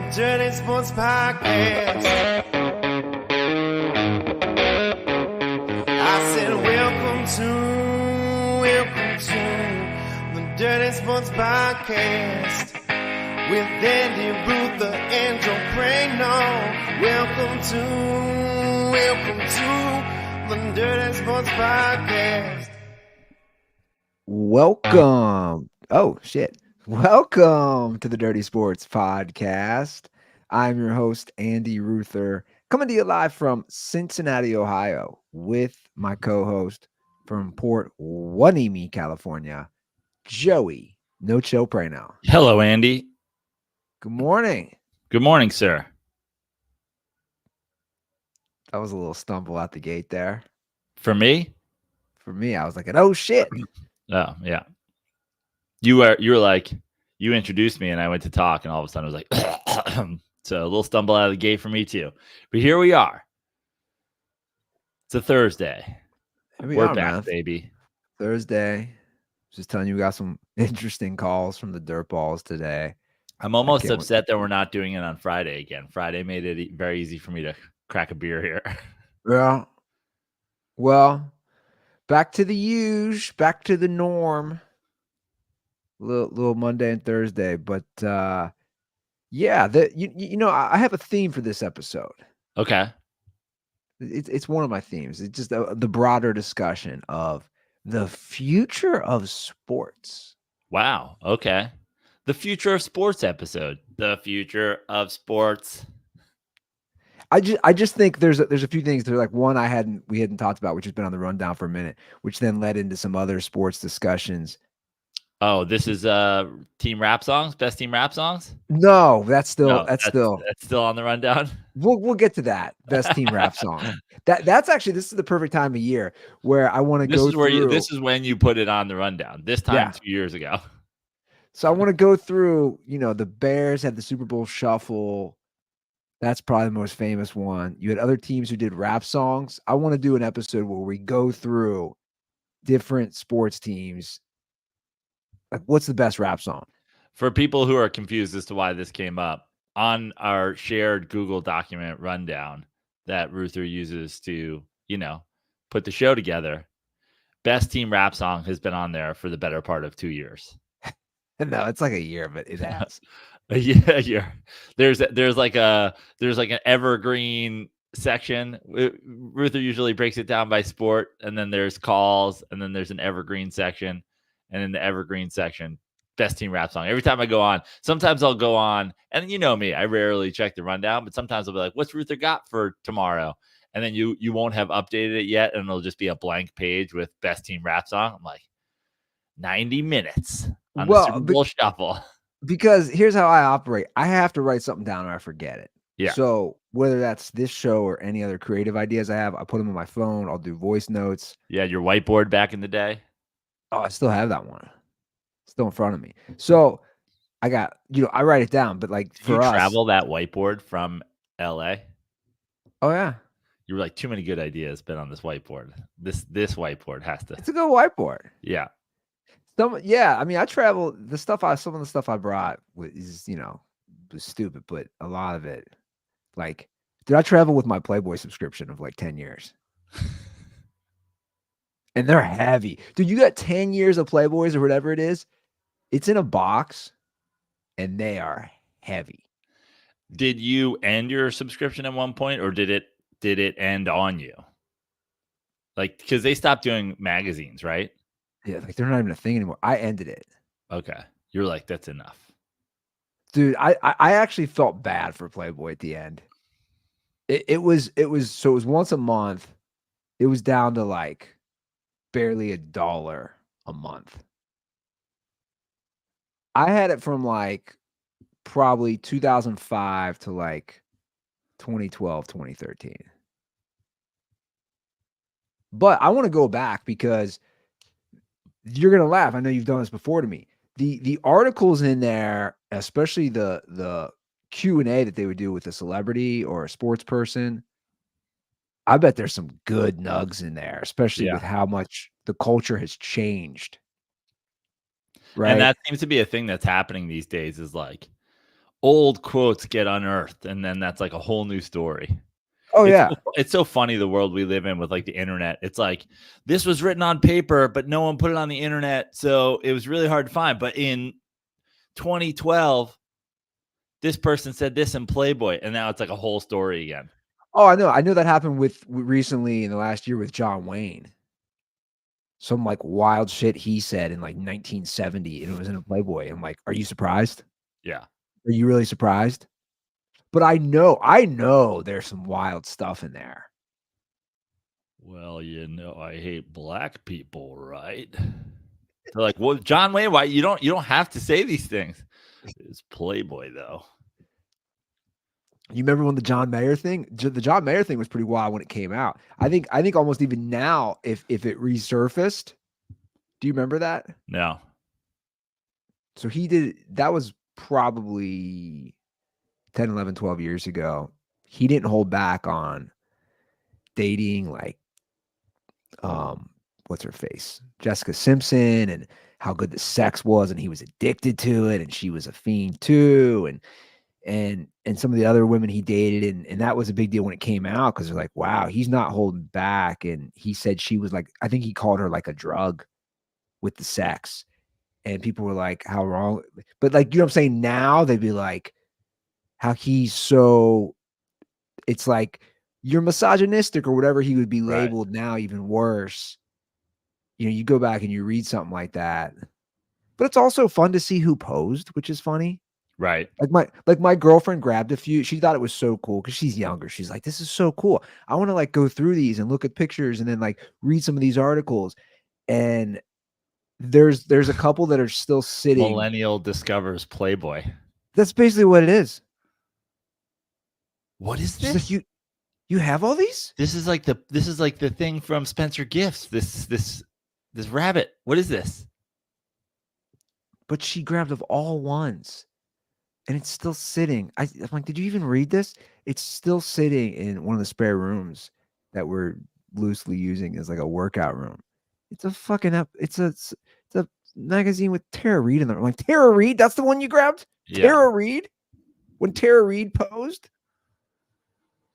Dirty Sports Podcast. I said, welcome to the Dirty Sports Podcast with Andy, Ruther, and Joe Prano. Welcome to the Dirty Sports Podcast. Welcome. Oh, shit. Welcome to the Dirty Sports Podcast. I'm your host, Andy Ruther, coming to you live from Cincinnati, Ohio, with my co-host from Port Hueneme, California, Joey No Chill Prano. Hello, Andy. Good morning. Good morning, sir. That was a little stumble out the gate there. For me? For me, I was like, oh, shit. Oh, yeah. You were like, you introduced me and I went to talk and all of a sudden I was like, so a little stumble out of the gate for me too. But here we are. It's a Thursday. We're back, man. Baby. Thursday. Just telling you, we got some interesting calls from the dirt balls today. I'm almost upset that we're not doing it on Friday again. Friday made it very easy for me to crack a beer here. Yeah. Well, back to the usual, back to the norm. Little Monday and Thursday, but yeah, you know, I have a theme for this episode. Okay. It's one of my themes. It's just the broader discussion of the future of sports. Wow. Okay. The future of sports episode. The future of sports. I just think there's a few things that are like, one we hadn't talked about, which has been on the rundown for a minute, which then led into some other sports discussions. Oh, this is team rap songs, best team rap songs? No, that's still on the rundown. We'll get to that best team rap song. That's actually, this is the perfect time of year where I want to go through. This is when you put it on the rundown. This time 2 years ago. So I want to go through, you know, the Bears had the Super Bowl shuffle. That's probably the most famous one. You had other teams who did rap songs. I want to do an episode where we go through different sports teams. Like, what's the best rap song? For people who are confused as to why this came up, on our shared Google document rundown that Ruther uses to, you know, put the show together, best team rap song has been on there for the better part of 2 years. No, it's like a year, but it has. Yeah. There's like an evergreen section. Ruther usually breaks it down by sport, and then there's calls, and then there's an evergreen section. And in the evergreen section, best team rap song. Every time I go on, sometimes I'll go on, and you know me, I rarely check the rundown, but sometimes I'll be like, what's Ruther got for tomorrow? And then you won't have updated it yet, and it'll just be a blank page with best team rap song. I'm like, 90 minutes on the Super Bowl shuffle. Because here's how I operate. I have to write something down or I forget it. Yeah. So whether that's this show or any other creative ideas I have, I put them on my phone. I'll do voice notes. Yeah, your whiteboard back in the day. Oh, I still have that one. Still in front of me. So I got, you know, I write it down, but like for us. Did you travel that whiteboard from LA? Oh, yeah. You were like, too many good ideas been on this whiteboard. This whiteboard has to. It's a good whiteboard. Yeah. I mean, I travel. Some of the stuff I brought was, you know, was stupid, but a lot of it, like, did I travel with my Playboy subscription of like 10 years? And they're heavy. Dude, you got 10 years of Playboys or whatever it is. It's in a box and they are heavy. Did you end your subscription at one point, or did it end on you? Like, because they stopped doing magazines, right? Yeah, like they're not even a thing anymore. I ended it. Okay. You're like, that's enough. Dude, I actually felt bad for Playboy at the end. It was once a month. It was down to like barely $1 a month. I had it from like probably 2005 to like 2012, 2013. But I want to go back because you're going to laugh. I know you've done this before to me. The articles in there, especially the Q&A that they would do with a celebrity or a sports person, I bet there's some good nugs in there, especially with how much the culture has changed. Right. And that seems to be a thing that's happening these days, is like old quotes get unearthed, and then that's like a whole new story. Oh yeah. It's so funny the world we live in with like the internet. It's like this was written on paper, but no one put it on the internet, so it was really hard to find. But in 2012, this person said this in Playboy, and now it's like a whole story again. Oh, I know. I know that happened with recently in the last year with John Wayne. Some like wild shit he said in like 1970, and it was in a Playboy. I'm like, are you surprised? Yeah. Are you really surprised? But I know there's some wild stuff in there. Well, I hate black people, right? They're like, well, John Wayne, why you don't have to say these things. It's Playboy though. You remember when the John Mayer thing? The John Mayer thing was pretty wild when it came out. I think almost even now, if it resurfaced, do you remember that? No. So he did. That was probably 10, 11, 12 years ago. He didn't hold back on dating like what's her face? Jessica Simpson, and how good the sex was, and he was addicted to it, and she was a fiend too, and some of the other women he dated, and that was a big deal when it came out because they're like, wow, he's not holding back. And he said she was like, I think he called her like a drug with the sex. And people were like, how wrong? But like, you know what I'm saying? Now they'd be like, how he's so, it's like you're misogynistic or whatever he would be labeled now, even worse. You know, you go back and you read something like that. But it's also fun to see who posed, which is funny. Right. Like my girlfriend grabbed a few. She thought it was so cool because she's younger. She's like, this is so cool. I want to like go through these and look at pictures and then like read some of these articles. And there's a couple that are still sitting. Millennial discovers Playboy. That's basically what it is. What is She's this? like, you have all these? This is like the thing from Spencer Gifts. This rabbit. What is this? But she grabbed of all ones. And it's still sitting. I'm like, did you even read this? It's still sitting in one of the spare rooms that we're loosely using as like a workout room. It's a fucking it's a magazine with Tara Reid in there. I'm like, Tara Reid? That's the one you grabbed? Yeah. Tara Reid? When Tara Reid posed?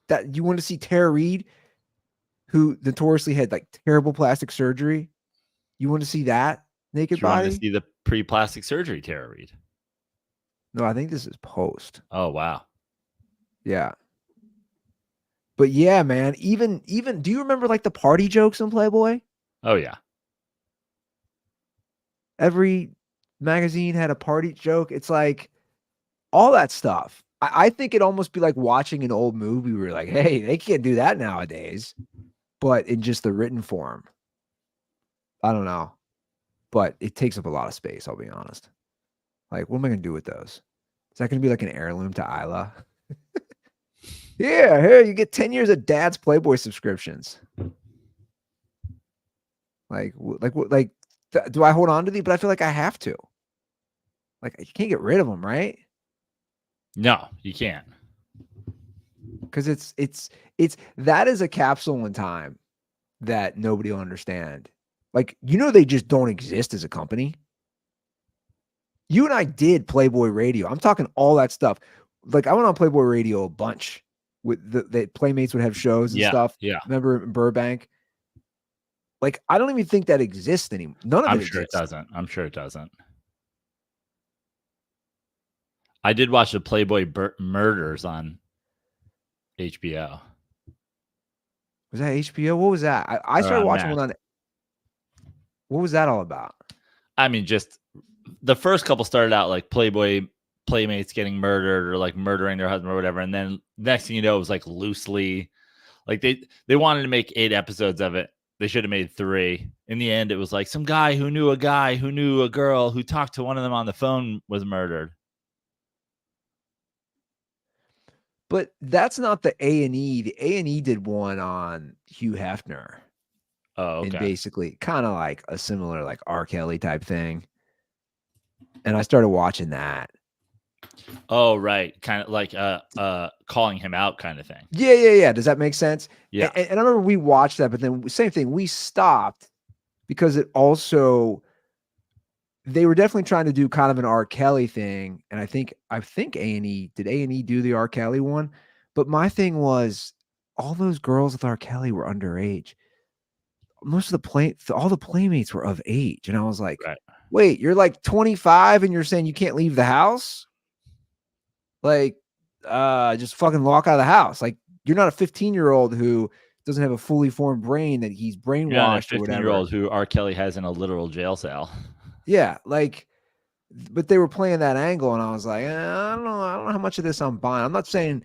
That you want to see Tara Reid, who notoriously had like terrible plastic surgery? You want to see that naked body? You want to see the pre-plastic surgery Tara Reid? No, I think this is post. Oh, wow. Yeah. But yeah, man, even do you remember like the party jokes in Playboy? Oh, yeah. Every magazine had a party joke. It's like all that stuff. I think it'd almost be like watching an old movie where you're like, hey, they can't do that nowadays, but in just the written form. I don't know. But it takes up a lot of space, I'll be honest. Like, what am I going to do with those? Is that going to be like an heirloom to Isla? Yeah, here, you get 10 years of dad's Playboy subscriptions. Do I hold on to these? But I feel like I have to. Like, you can't get rid of them, right? No, you can't. Because it's that is a capsule in time that nobody will understand. Like, they just don't exist as a company. You and I did Playboy Radio. I'm talking all that stuff. Like, I went on Playboy Radio a bunch with the Playmates would have shows and stuff. Yeah. Remember in Burbank? Like, I don't even think that exists anymore. None of it exists. I'm sure it doesn't. I did watch the Playboy Murders on HBO. Was that HBO? What was that? I started watching one on. What was that all about? I mean, just the first couple started out like Playmates getting murdered or like murdering their husband or whatever. And then next thing you know, it was like loosely, like they wanted to make 8 episodes of it. They should have made 3. In the end, it was like some guy who knew a girl who talked to one of them on the phone was murdered. But that's not the A&E. The A&E did one on Hugh Hefner. Oh, okay. And basically kind of like a similar like R. Kelly type thing. And I started watching that. Oh, right. Kind of like calling him out kind of thing. Yeah. Does that make sense? Yeah. And I remember we watched that, but then same thing. We stopped because it also they were definitely trying to do kind of an R. Kelly thing. And I think A&E, did A&E do the R. Kelly one? But my thing was all those girls with R. Kelly were underage. Most of all the playmates were of age. And I was like, Right. wait, you're like 25 and you're saying you can't leave the house? Like, just fucking walk out of the house. Like, you're not a 15-year-old who doesn't have a fully formed brain that he's You're not a brainwashed or whatever. 15-year-old who R. Kelly has in a literal jail cell. Yeah, like, but they were playing that angle, and I was like, I don't know how much of this I'm buying. I'm not saying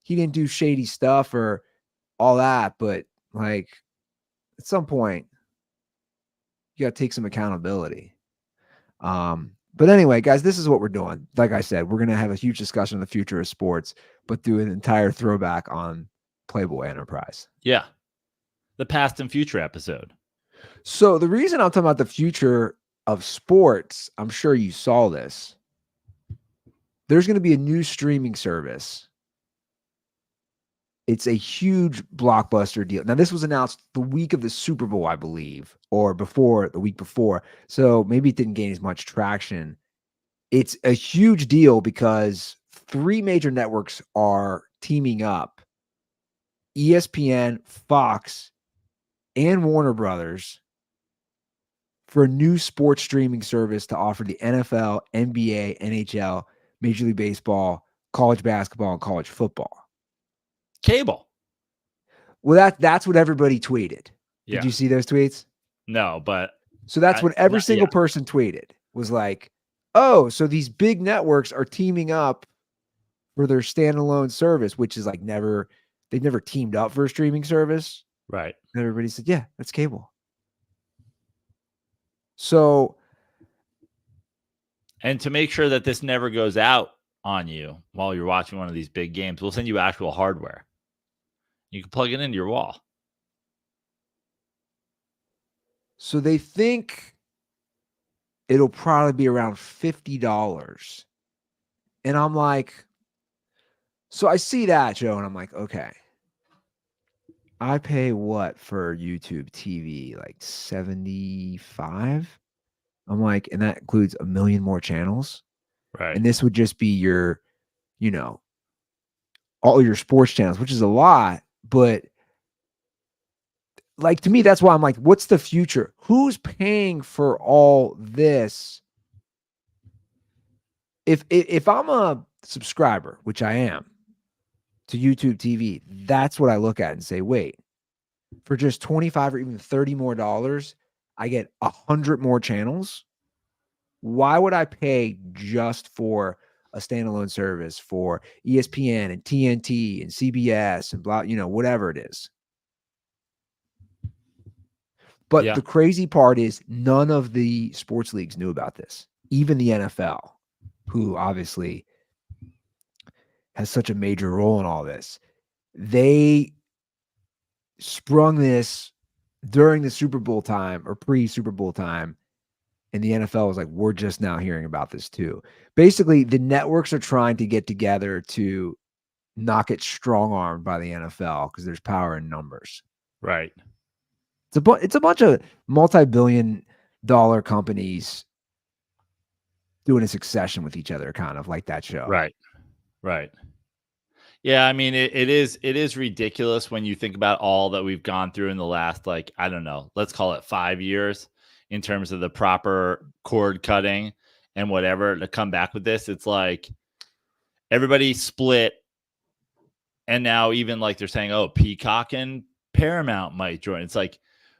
he didn't do shady stuff or all that, but like, at some point, you got to take some accountability. But anyway, guys, this is what we're doing. Like I said, we're going to have a huge discussion on the future of sports, but do an entire throwback on Playboy Enterprise. Yeah. The past and future episode. So the reason I'm talking about the future of sports, I'm sure you saw this. There's going to be a new streaming service. It's a huge blockbuster deal. Now, this was announced the week of the Super Bowl, I believe, or the week before. So maybe it didn't gain as much traction. It's a huge deal because 3 major networks are teaming up. ESPN, Fox, and Warner Brothers for a new sports streaming service to offer the NFL, NBA, NHL, Major League Baseball, college basketball, and college football. Cable. Well, that's what everybody tweeted. Yeah. Did you see those tweets? No, but so that's what every single person tweeted was like, oh, so these big networks are teaming up for their standalone service, which is like they've never teamed up for a streaming service. Right. And everybody said, yeah, that's cable. So, and to make sure that this never goes out on you while you're watching one of these big games, we'll send you actual hardware. You can plug it into your wall. So they think it'll probably be around $50. And I'm like, so I see that, Joe, and I'm like, okay. I pay what for YouTube TV? Like 75? I'm like, and that includes a million more channels. Right. And this would just be your, all your sports channels, which is a lot, but like, to me, that's why I'm like, what's the future? Who's paying for all this? If I'm a subscriber, which I am, to YouTube TV, that's what I look at and say, wait, for just 25 or even 30 more dollars, I get 100 more channels. Why would I pay just for a standalone service for ESPN and TNT and CBS and blah, whatever it is? But the crazy part is none of the sports leagues knew about this. Even the NFL, who obviously has such a major role in all this. They sprung this during the Super Bowl time or pre-Super Bowl time. And the NFL was like, we're just now hearing about this too. Basically, the networks are trying to get together to not get strong-armed by the NFL because there's power in numbers. Right. It's a bunch of multi-billion-dollar companies doing a succession with each other, kind of like that show. Right. Right. Yeah, I mean, it is ridiculous when you think about all that we've gone through in the last, like, I don't know, let's call it 5 years in terms of the proper cord cutting and whatever to come back with this. It's like everybody split. And now even like they're saying, oh, Peacock and Paramount might join. It's like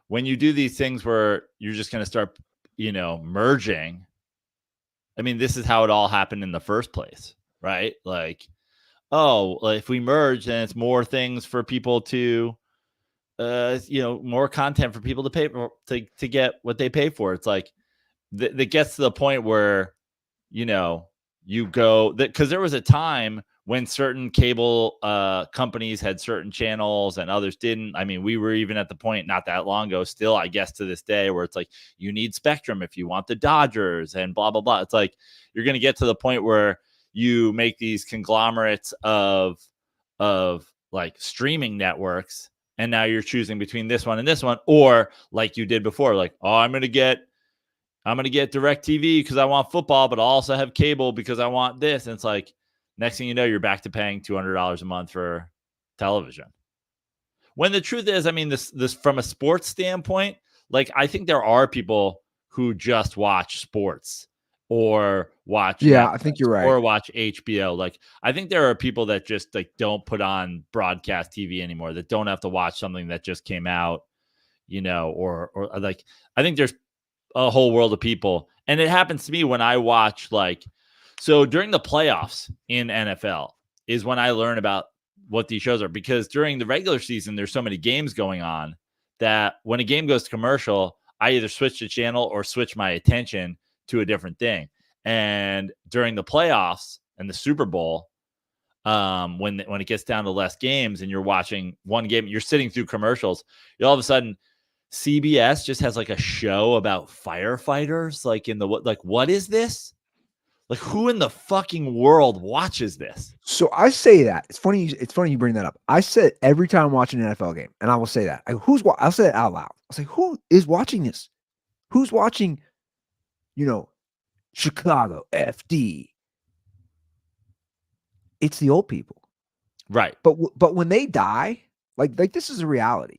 when you do these things where you're just going to start, merging. I mean, this is how it all happened in the first place, right? Like, oh, if we merge, then it's more things for people to, more content for people to pay for, to get what they pay for. It's like that gets to the point where, you go that because there was a time when certain cable companies had certain channels and others didn't. I mean, we were even at the point not that long ago, still, I guess, to this day, where it's like you need Spectrum if you want the Dodgers and blah, blah, blah. It's like you're going to get to the point where you make these conglomerates of like streaming networks. And now you're choosing between this one and this one, or like you did before, like, oh, I'm going I'm going to get DirecTV because I want football, but I'll also have cable because I want this. And it's like, next thing you know, you're back to paying $200 a month for television. When the truth is, I mean, this from a sports standpoint, like I think there are people who just watch sports or watch Yeah, I Netflix think you're right. or watch HBO. Like I think there are people that just like don't put on broadcast TV anymore, that don't have to watch something that just came out, or like I think there's a whole world of people. And it happens to me when I watch so during the playoffs in NFL is when I learn about what these shows are, because during the regular season, there's so many games going on that when a game goes to commercial, I either switch the channel or switch my attention to a different thing. And during the playoffs and the Super Bowl, when it gets down to less games and you're watching one game, you're sitting through commercials, you all of a sudden CBS just has like a show about firefighters, what is this? Like, who in the fucking world watches this? So I say that it's funny. It's funny you bring that up. I said every time I'm watching an NFL game, and I will say that. I'll say it out loud. I'll say, who is watching this? Who's watching? Chicago FD. It's the old people, right? But when they die, like this is a reality,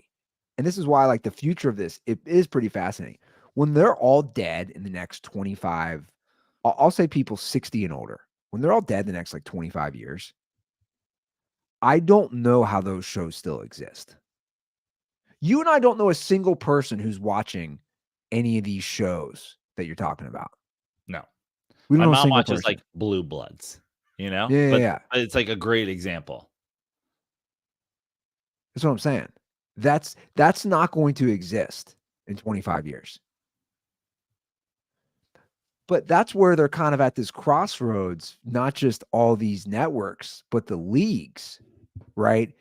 and this is why like the future of this it is pretty fascinating. When they're all dead in the next 25. I'll say people 60 and older, when they're all dead the next like 25 years, I don't know how those shows still exist. You and I don't know a single person who's watching any of these shows that you're talking about. No. We don't My know a mom single watches person. like Blue Bloods, Yeah. But it's like a great example. That's what I'm saying. That's not going to exist in 25 years. But that's where they're kind of at this crossroads, not just all these networks, but the leagues, right?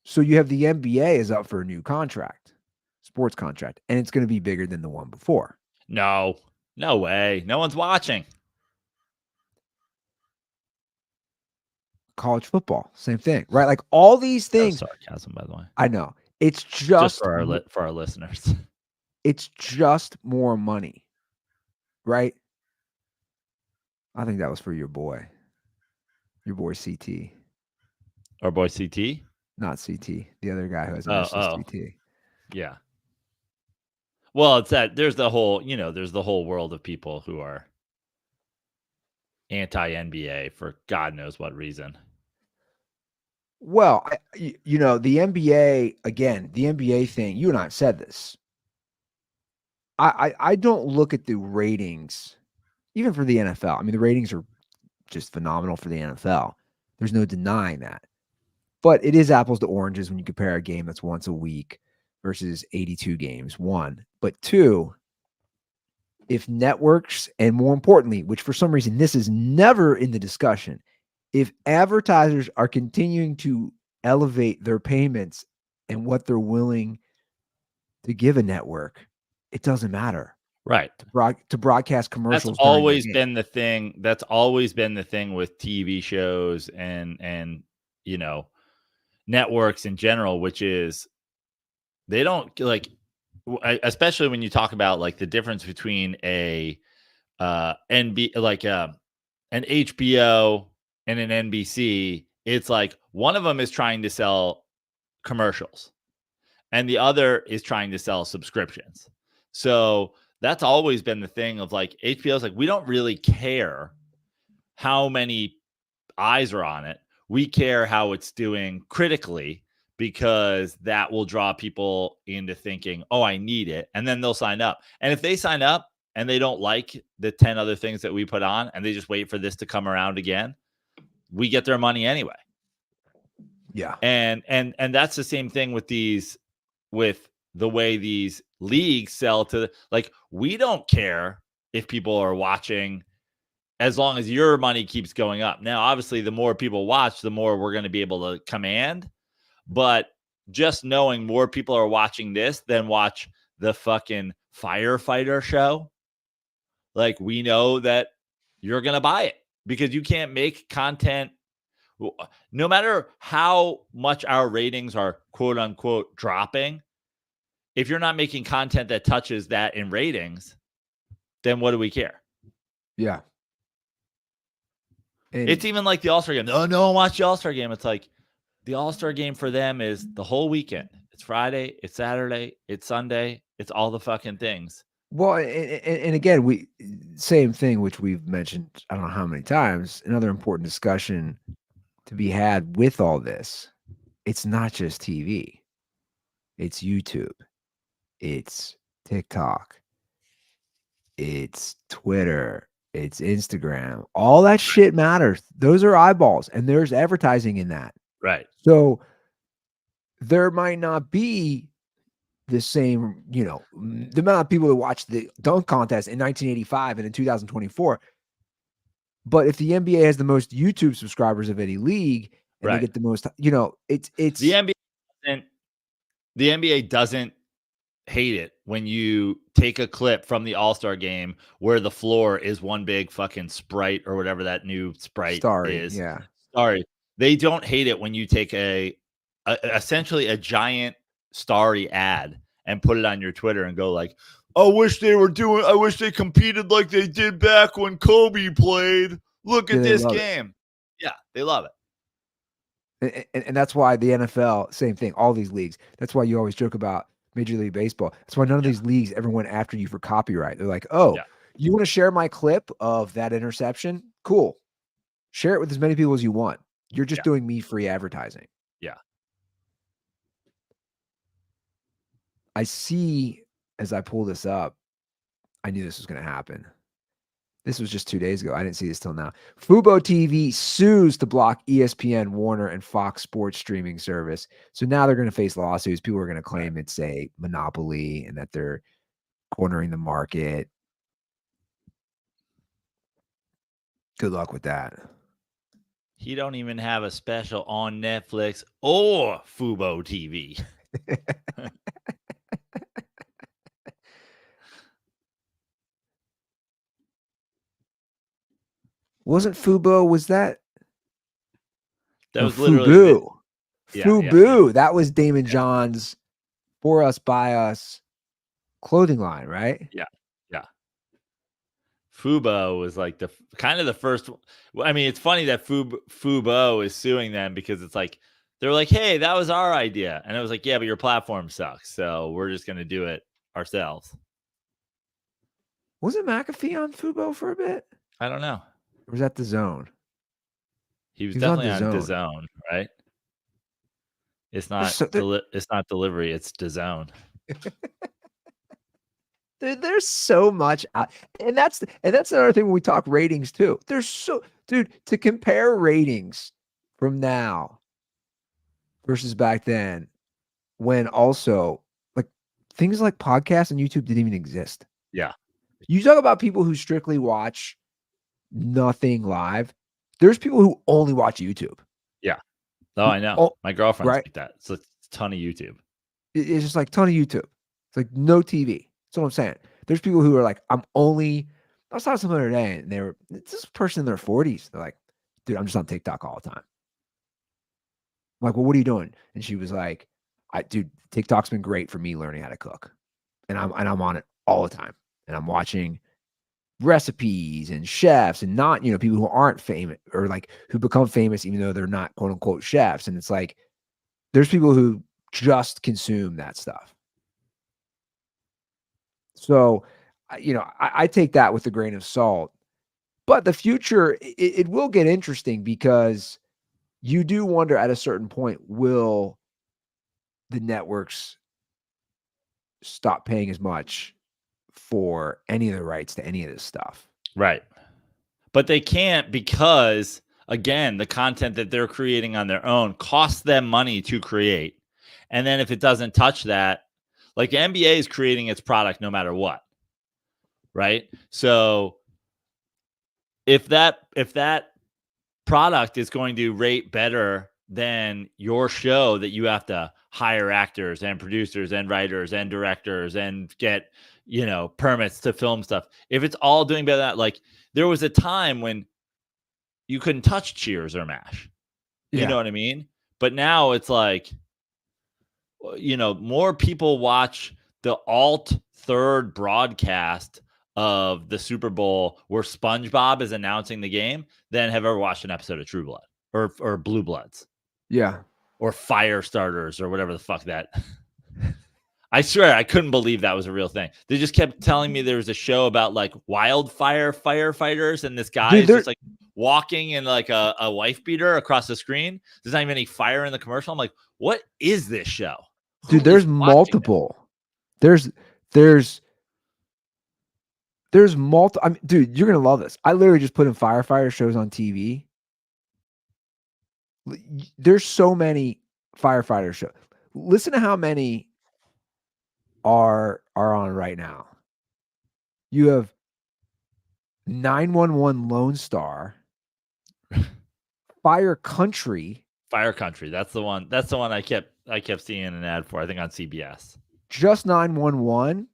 So you have the NBA is up for a new contract, sports contract, and it's going to be bigger than the one before. No way. No one's watching. College football, same thing, right? Like all these things. Sarcasm, by the way. I know. It's just for our listeners. It's just more money. Right? I think that was for your boy CT. Our boy CT? Not CT. The other guy who has initials CT. Yeah. Well, it's that there's the whole world of people who are anti-NBA for God knows what reason. Well, the NBA, again, the NBA thing, you and I have said this. I don't look at the ratings, even for the NFL. I mean, the ratings are just phenomenal for the NFL. There's no denying that. But it is apples to oranges when you compare a game that's once a week versus 82 games, one. But two, if networks, and more importantly, which for some reason this is never in the discussion, if advertisers are continuing to elevate their payments and what they're willing to give a network, it doesn't matter. Right. To broadcast commercials. That's always been the thing. That's always been the thing with TV shows and networks in general, which is they don't like, especially when you talk about like the difference between an HBO and an NBC. It's like one of them is trying to sell commercials and the other is trying to sell subscriptions. So that's always been the thing of like HBO's like, we don't really care how many eyes are on it. We care how it's doing critically, because that will draw people into thinking, oh, I need it. And then they'll sign up. And if they sign up and they don't like the 10 other things that we put on and they just wait for this to come around again, we get their money anyway. Yeah. And that's the same thing with the way these leagues sell to, like, we don't care if people are watching as long as your money keeps going up. Now, obviously, the more people watch, the more we're going to be able to command. But just knowing more people are watching this than watch the fucking firefighter show, like, we know that you're going to buy it because you can't make content. No matter how much our ratings are quote unquote dropping, if you're not making content that touches that in ratings, then what do we care? Yeah. And It's even like the All-Star game. No one watch the All-Star game. It's like the All-Star game for them is the whole weekend. It's Friday, it's Saturday, it's Sunday, it's all the fucking things. well, and again, same thing, which we've mentioned, I don't know how many times, another important discussion to be had with all this. It's not just TV. It's YouTube. It's TikTok. It's Twitter. It's Instagram. All that shit matters. Those are eyeballs, and there's advertising in that. Right. So there might not be the same, the amount of people that watched the dunk contest in 1985 and in 2024. But if the NBA has the most YouTube subscribers of any league, and they get the most, it's the NBA doesn't hate it when you take a clip from the All-Star game where the floor is one big fucking Sprite or whatever that new Sprite is. Yeah. Sorry. They don't hate it when you take essentially a giant starry ad and put it on your Twitter and go like, I wish they competed like they did back when Kobe played. Look at this game. Yeah, they love it. And that's why the NFL, same thing, all these leagues. That's why you always joke about Major League Baseball. That's why none of these leagues ever went after you for copyright. They're like, you want to share my clip of that interception? Cool. Share it with as many people as you want. You're just doing me free advertising. Yeah. I see, as I pull this up, I knew this was going to happen. This was just 2 days ago. I didn't see this till now. Fubo TV sues to block ESPN, Warner, and Fox Sports streaming service. So now they're going to face lawsuits. People are going to claim it's a monopoly and that they're cornering the market. Good luck with that. He don't even have a special on Netflix or Fubo TV. Wasn't Fubo? Was that? That was literally Fubu. That was Damon John's For Us By Us clothing line, right? Yeah. Fubo was like the first. I mean, it's funny that Fubo is suing them because it's like they're like, hey, that was our idea, and it was like, yeah, but your platform sucks, so we're just gonna do it ourselves. Wasn't McAfee on Fubo for a bit? I don't know. Or was that The Zone? He was definitely on DAZN, right? It's not it's not delivery, it's DAZN. There's so much, and that's another thing when we talk ratings too. Dude, to compare ratings from now versus back then, when also like things like podcasts and YouTube didn't even exist. Yeah, you talk about people who strictly watch nothing live. There's people who only watch YouTube. Yeah. Oh, I know. My girlfriend's like that. So it's a ton of YouTube. It's just like ton of YouTube. It's like no TV. That's what I'm saying. There's people who are like, I was talking to someone the other day, and it's this person in their 40s. They're like, dude, I'm just on TikTok all the time. I'm like, well, what are you doing? And she was like, dude, TikTok's been great for me learning how to cook. And I'm on it all the time. And I'm watching recipes and chefs and not, people who aren't famous or like who become famous even though they're not quote unquote chefs. And it's like, there's people who just consume that stuff. So, I take that with a grain of salt, but the future, it will get interesting because you do wonder at a certain point, will the networks stop paying as much for any of the rights to any of this stuff? Right. But they can't because, again, the content that they're creating on their own costs them money to create. And then if it doesn't touch that, like the NBA is creating its product no matter what. Right. So if that product is going to rate better than your show that you have to hire actors and producers and writers and directors and get, permits to film stuff. If it's all doing better than that, like there was a time when you couldn't touch Cheers or MASH. You know what I mean? But now it's like, more people watch the alt third broadcast of the Super Bowl where SpongeBob is announcing the game than have ever watched an episode of True Blood or Blue Bloods. Yeah. Or Fire Starters or whatever the fuck that. I swear I couldn't believe that was a real thing. They just kept telling me there was a show about like wildfire firefighters, and this guy is just like walking in like a wife beater across the screen. There's not even any fire in the commercial. I'm like, what is this show? Dude, there's multiple. There's multiple. I mean, dude, you're gonna love this. I literally just put in firefighter shows on TV. There's so many firefighter shows. Listen to how many are on right now. You have 911 Lone Star, Fire Country. Fire Country. That's the one. That's the one I kept seeing an ad for. I think on CBS. Just 911.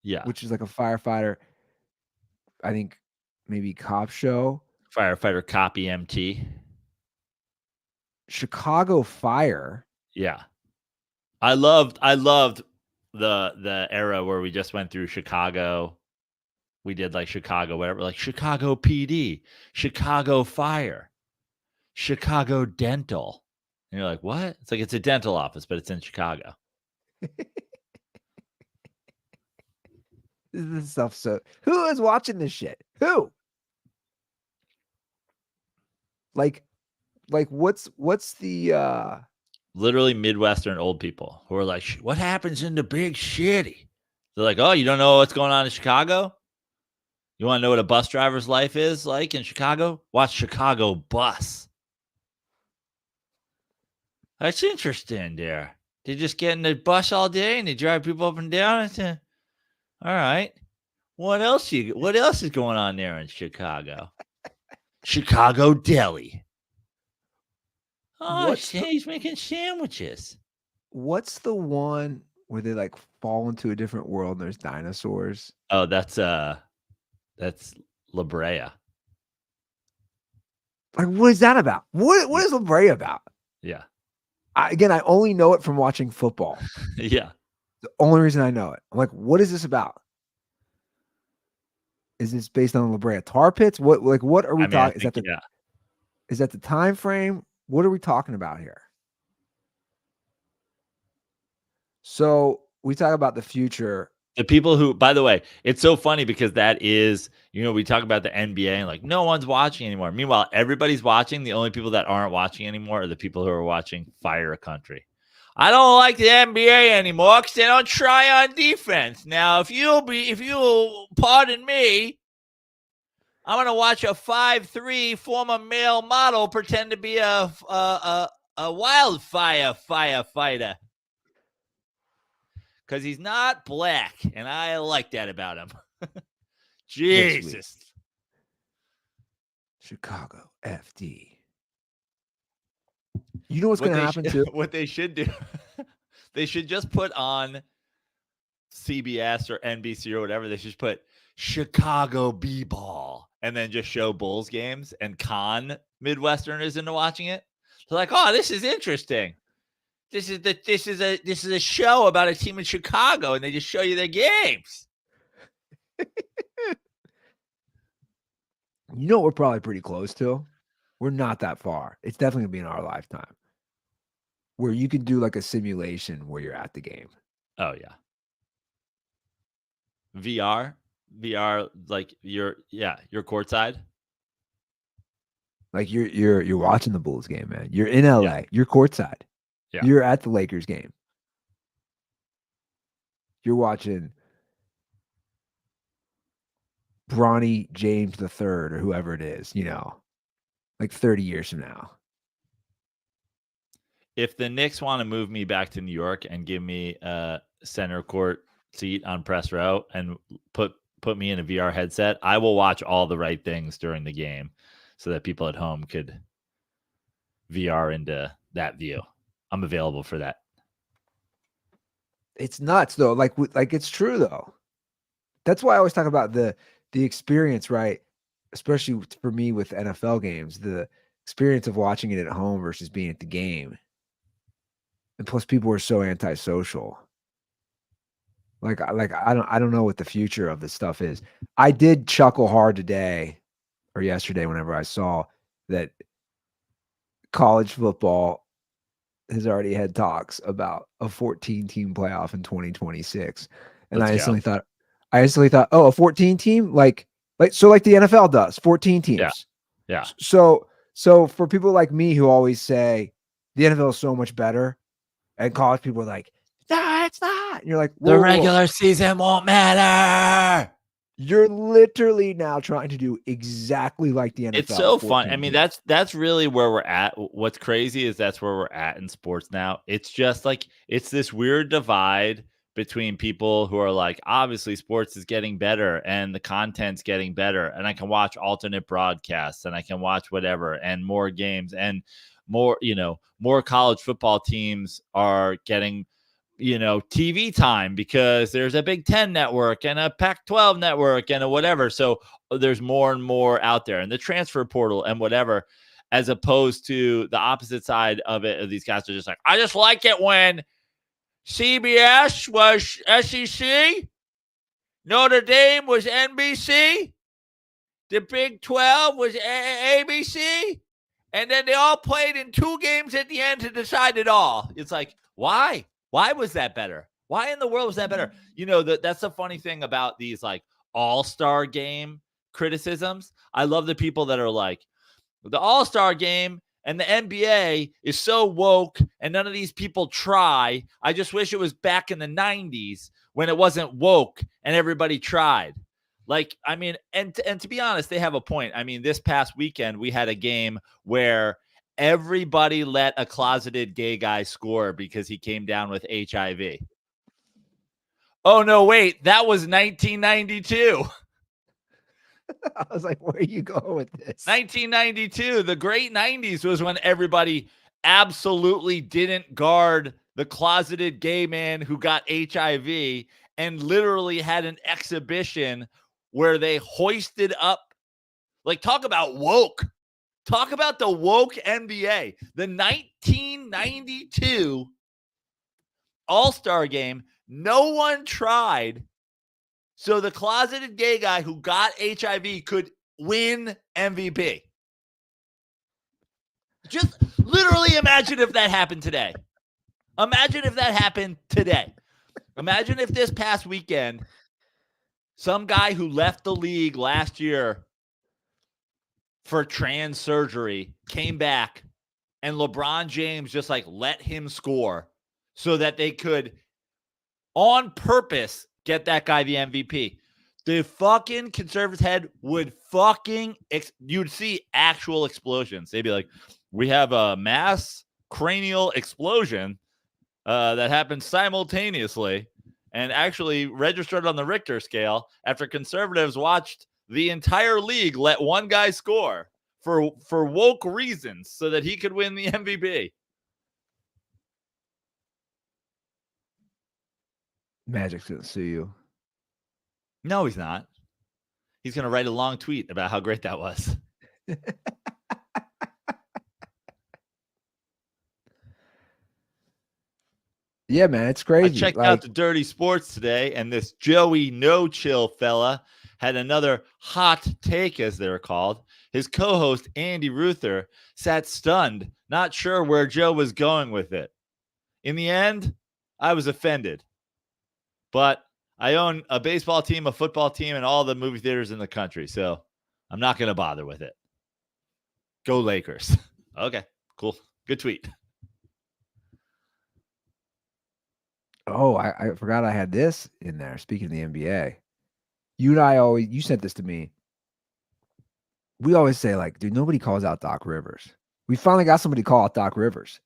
Yeah, which is like a firefighter. I think maybe cop show. Firefighter Cop EMT. Chicago Fire. Yeah, I loved the era where we just went through Chicago. We did like Chicago, whatever, like Chicago PD, Chicago Fire, Chicago Dental. And you're like, what? It's like it's a dental office, but it's in Chicago. This stuff. So who is watching this shit? Who? Like what's the literally Midwestern old people who are like, what happens in the big city? They're like, oh, you don't know what's going on in Chicago? You want to know what a bus driver's life is like in Chicago? Watch Chicago Bus. That's interesting there. They just get in the bus all day and they drive people up and down. All right. What else is going on there in Chicago? Chicago Deli. Oh, he's making sandwiches. What's the one where they like fall into a different world and there's dinosaurs? Oh, that's La Brea. Like, what is that about? What is La Brea about? Yeah. I only know it from watching football. Yeah. The only reason I know it. I'm like, what is this about? Is this based on La Brea tar pits? What are we talking? Is that the time frame? What are we talking about here? So we talk about the future. The people who, by the way, it's so funny because that is, we talk about the NBA and like no one's watching anymore. Meanwhile, everybody's watching. The only people that aren't watching anymore are the people who are watching Fire Country. I don't like the NBA anymore because they don't try on defense. Now, if you'll pardon me, I'm gonna watch a 5'3" former male model pretend to be a wildfire firefighter. Because he's not black, and I like that about him. Jesus. Chicago FD. You know what's going to happen too? What they should do, they should just put on CBS or NBC or whatever. They should just put Chicago B-ball and then just show Bulls games and con Midwesterners into watching it. They're like, oh, this is interesting. This is a show about a team in Chicago, and they just show you their games. You know what we're probably pretty close to? We're not that far. It's definitely gonna be in our lifetime. Where you can do like a simulation where you're at the game. Oh yeah. VR, like you're courtside. Like you're watching the Bulls game, man. You're in LA. Yeah. You're courtside. Yeah. You're at the Lakers game. You're watching Bronny James III or whoever it is, like 30 years from now. If the Knicks want to move me back to New York and give me a center court seat on press row and put me in a VR headset, I will watch all the right things during the game so that people at home could VR into that view. I'm available for that. It's nuts though. Like it's true though. That's why I always talk about the experience, right? Especially for me with NFL games, the experience of watching it at home versus being at the game. And plus people are so antisocial. Like I don't know what the future of this stuff is. I did chuckle hard today or yesterday whenever I saw that college football has already had talks about a 14-team playoff in 2026. And Let's go. I instantly thought, oh, a 14 team? Like the NFL does, 14 Yeah. teams. Yeah. So for people like me who always say the NFL is so much better, and college people are like, no, it's not. And you're like, whoa, The whoa, whoa. regular season won't matter. You're literally now trying to do exactly like the NFL. It's so fun. I 14 mean, teams. that's really where we're at. What's crazy is that's where we're at in sports now. It's just like it's this weird divide between people who are like, obviously sports is getting better and the content's getting better, and I can watch alternate broadcasts and I can watch whatever and more games and more, more college football teams are getting TV time because there's a Big Ten network and a Pac-12 network and a whatever. So there's more and more out there, and the transfer portal and whatever, as opposed to the opposite side of it. These guys are just like, I just like it when CBS was SEC, Notre Dame was NBC, the Big 12 was ABC, and then they all played in 2 games at the end to decide it all. It's like, why? Why was that better? Why in the world was that better? That's the funny thing about these like all-star game criticisms. I love the people that are like, the all-star game and the NBA is so woke and none of these people try. I just wish it was back in the 90s when it wasn't woke and everybody tried. Like, I mean, and to be honest, they have a point. I mean, this past weekend, we had a game where everybody let a closeted gay guy score because he came down with HIV. Oh, no, wait, that was 1992. I was like, where are you going with this? 1992, the great 90s was when everybody absolutely didn't guard the closeted gay man who got HIV and literally had an exhibition where they hoisted up. Like, talk about woke. Talk about the woke NBA. The 1992 All-Star game, no one tried. So the closeted gay guy who got HIV could win MVP. Just literally imagine if that happened today. Imagine if that happened today. Imagine if this past weekend, some guy who left the league last year for trans surgery came back and LeBron James just like let him score so that they could on purpose get that guy the MVP. The fucking conservative head would you'd see actual explosions. They'd be like, we have a mass cranial explosion that happened simultaneously and actually registered on the Richter scale after conservatives watched the entire league let one guy score for woke reasons so that he could win the MVP. Magic's gonna sue you. No, he's not. He's going to write a long tweet about how great that was. Yeah, man, it's crazy. I checked out the Dirty Sports today, and this Joey No Chill fella had another hot take, as they're called. His co-host, Andy Ruther, sat stunned, not sure where Joe was going with it. In the end, I was offended. But I own a baseball team, a football team, and all the movie theaters in the country, so I'm not going to bother with it. Go Lakers. Okay, cool. Good tweet. Oh, I forgot I had this in there. Speaking of the NBA, you sent this to me. We always say, like, dude, nobody calls out Doc Rivers. We finally got somebody to call out Doc Rivers.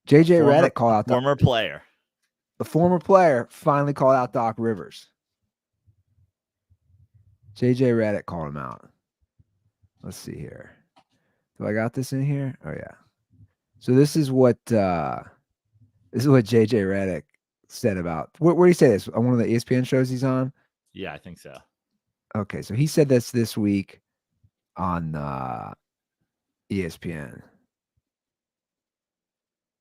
JJ Redick called out former player. The former player finally called out Doc Rivers. JJ Redick called him out. Let's see here. Do I got this in here? Oh yeah. So this is what JJ Redick said about where do you say this? On one of the ESPN shows he's on? Yeah, I think so. Okay, so he said this week on ESPN.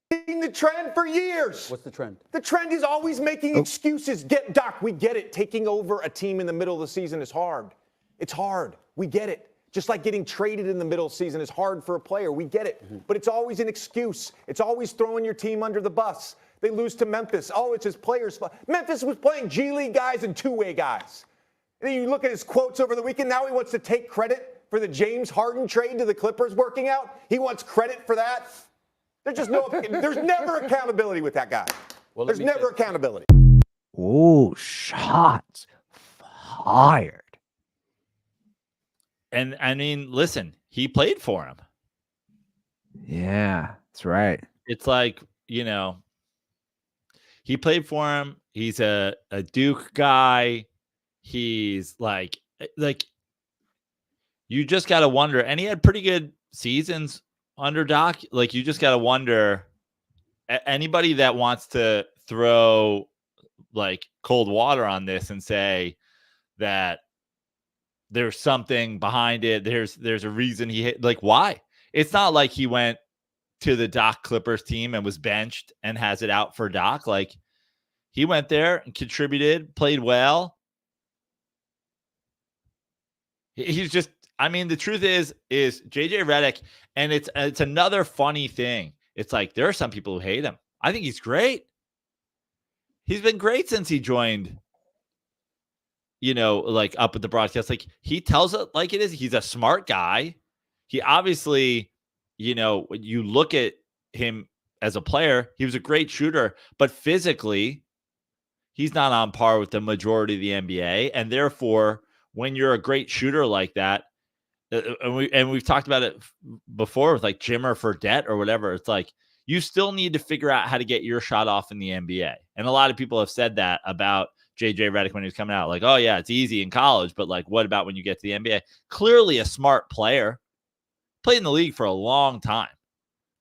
the trend for years. What's the trend? The trend is always making excuses. Doc, we get it. Taking over a team in the middle of the season is hard. It's hard. We get it. Just like getting traded in the middle of the season is hard for a player. We get it. But it's always an excuse. It's always throwing your team under the bus. They lose to Memphis. Oh, it's his players. Memphis was playing G League guys and two-way guys. And then you look at his quotes over the weekend. Now he wants to take credit for the James Harden trade to the Clippers working out. He wants credit for that. There's never accountability with that guy. Well, there's never accountability. Oh, shots fired. And I mean, listen, he played for him. Yeah, that's right. It's like, you know, he played for him. He's a Duke guy. He's like you just got to wonder. And he had pretty good seasons under Doc. Like, you just got to wonder, anybody that wants to throw like cold water on this and say that there's something behind it, there's a reason he hit, like, why? It's not like he went to the Doc Clippers team and was benched and has it out for Doc. Like, he went there and contributed, played well. He's just, I mean, the truth is JJ Redick, and it's another funny thing. It's like, there are some people who hate him. I think he's great. He's been great since he joined, you know, like up at the broadcast. Like, he tells it like it is. He's a smart guy. He obviously, you know, when you look at him as a player, he was a great shooter, but physically, he's not on par with the majority of the NBA. And therefore, when you're a great shooter like that, and we've talked about it before with like Jimmer Fredette or whatever, it's like, you still need to figure out how to get your shot off in the NBA. And a lot of people have said that about JJ Redick when he was coming out. Like, oh, yeah, it's easy in college, but like, what about when you get to the NBA? Clearly a smart player. Played in the league for a long time.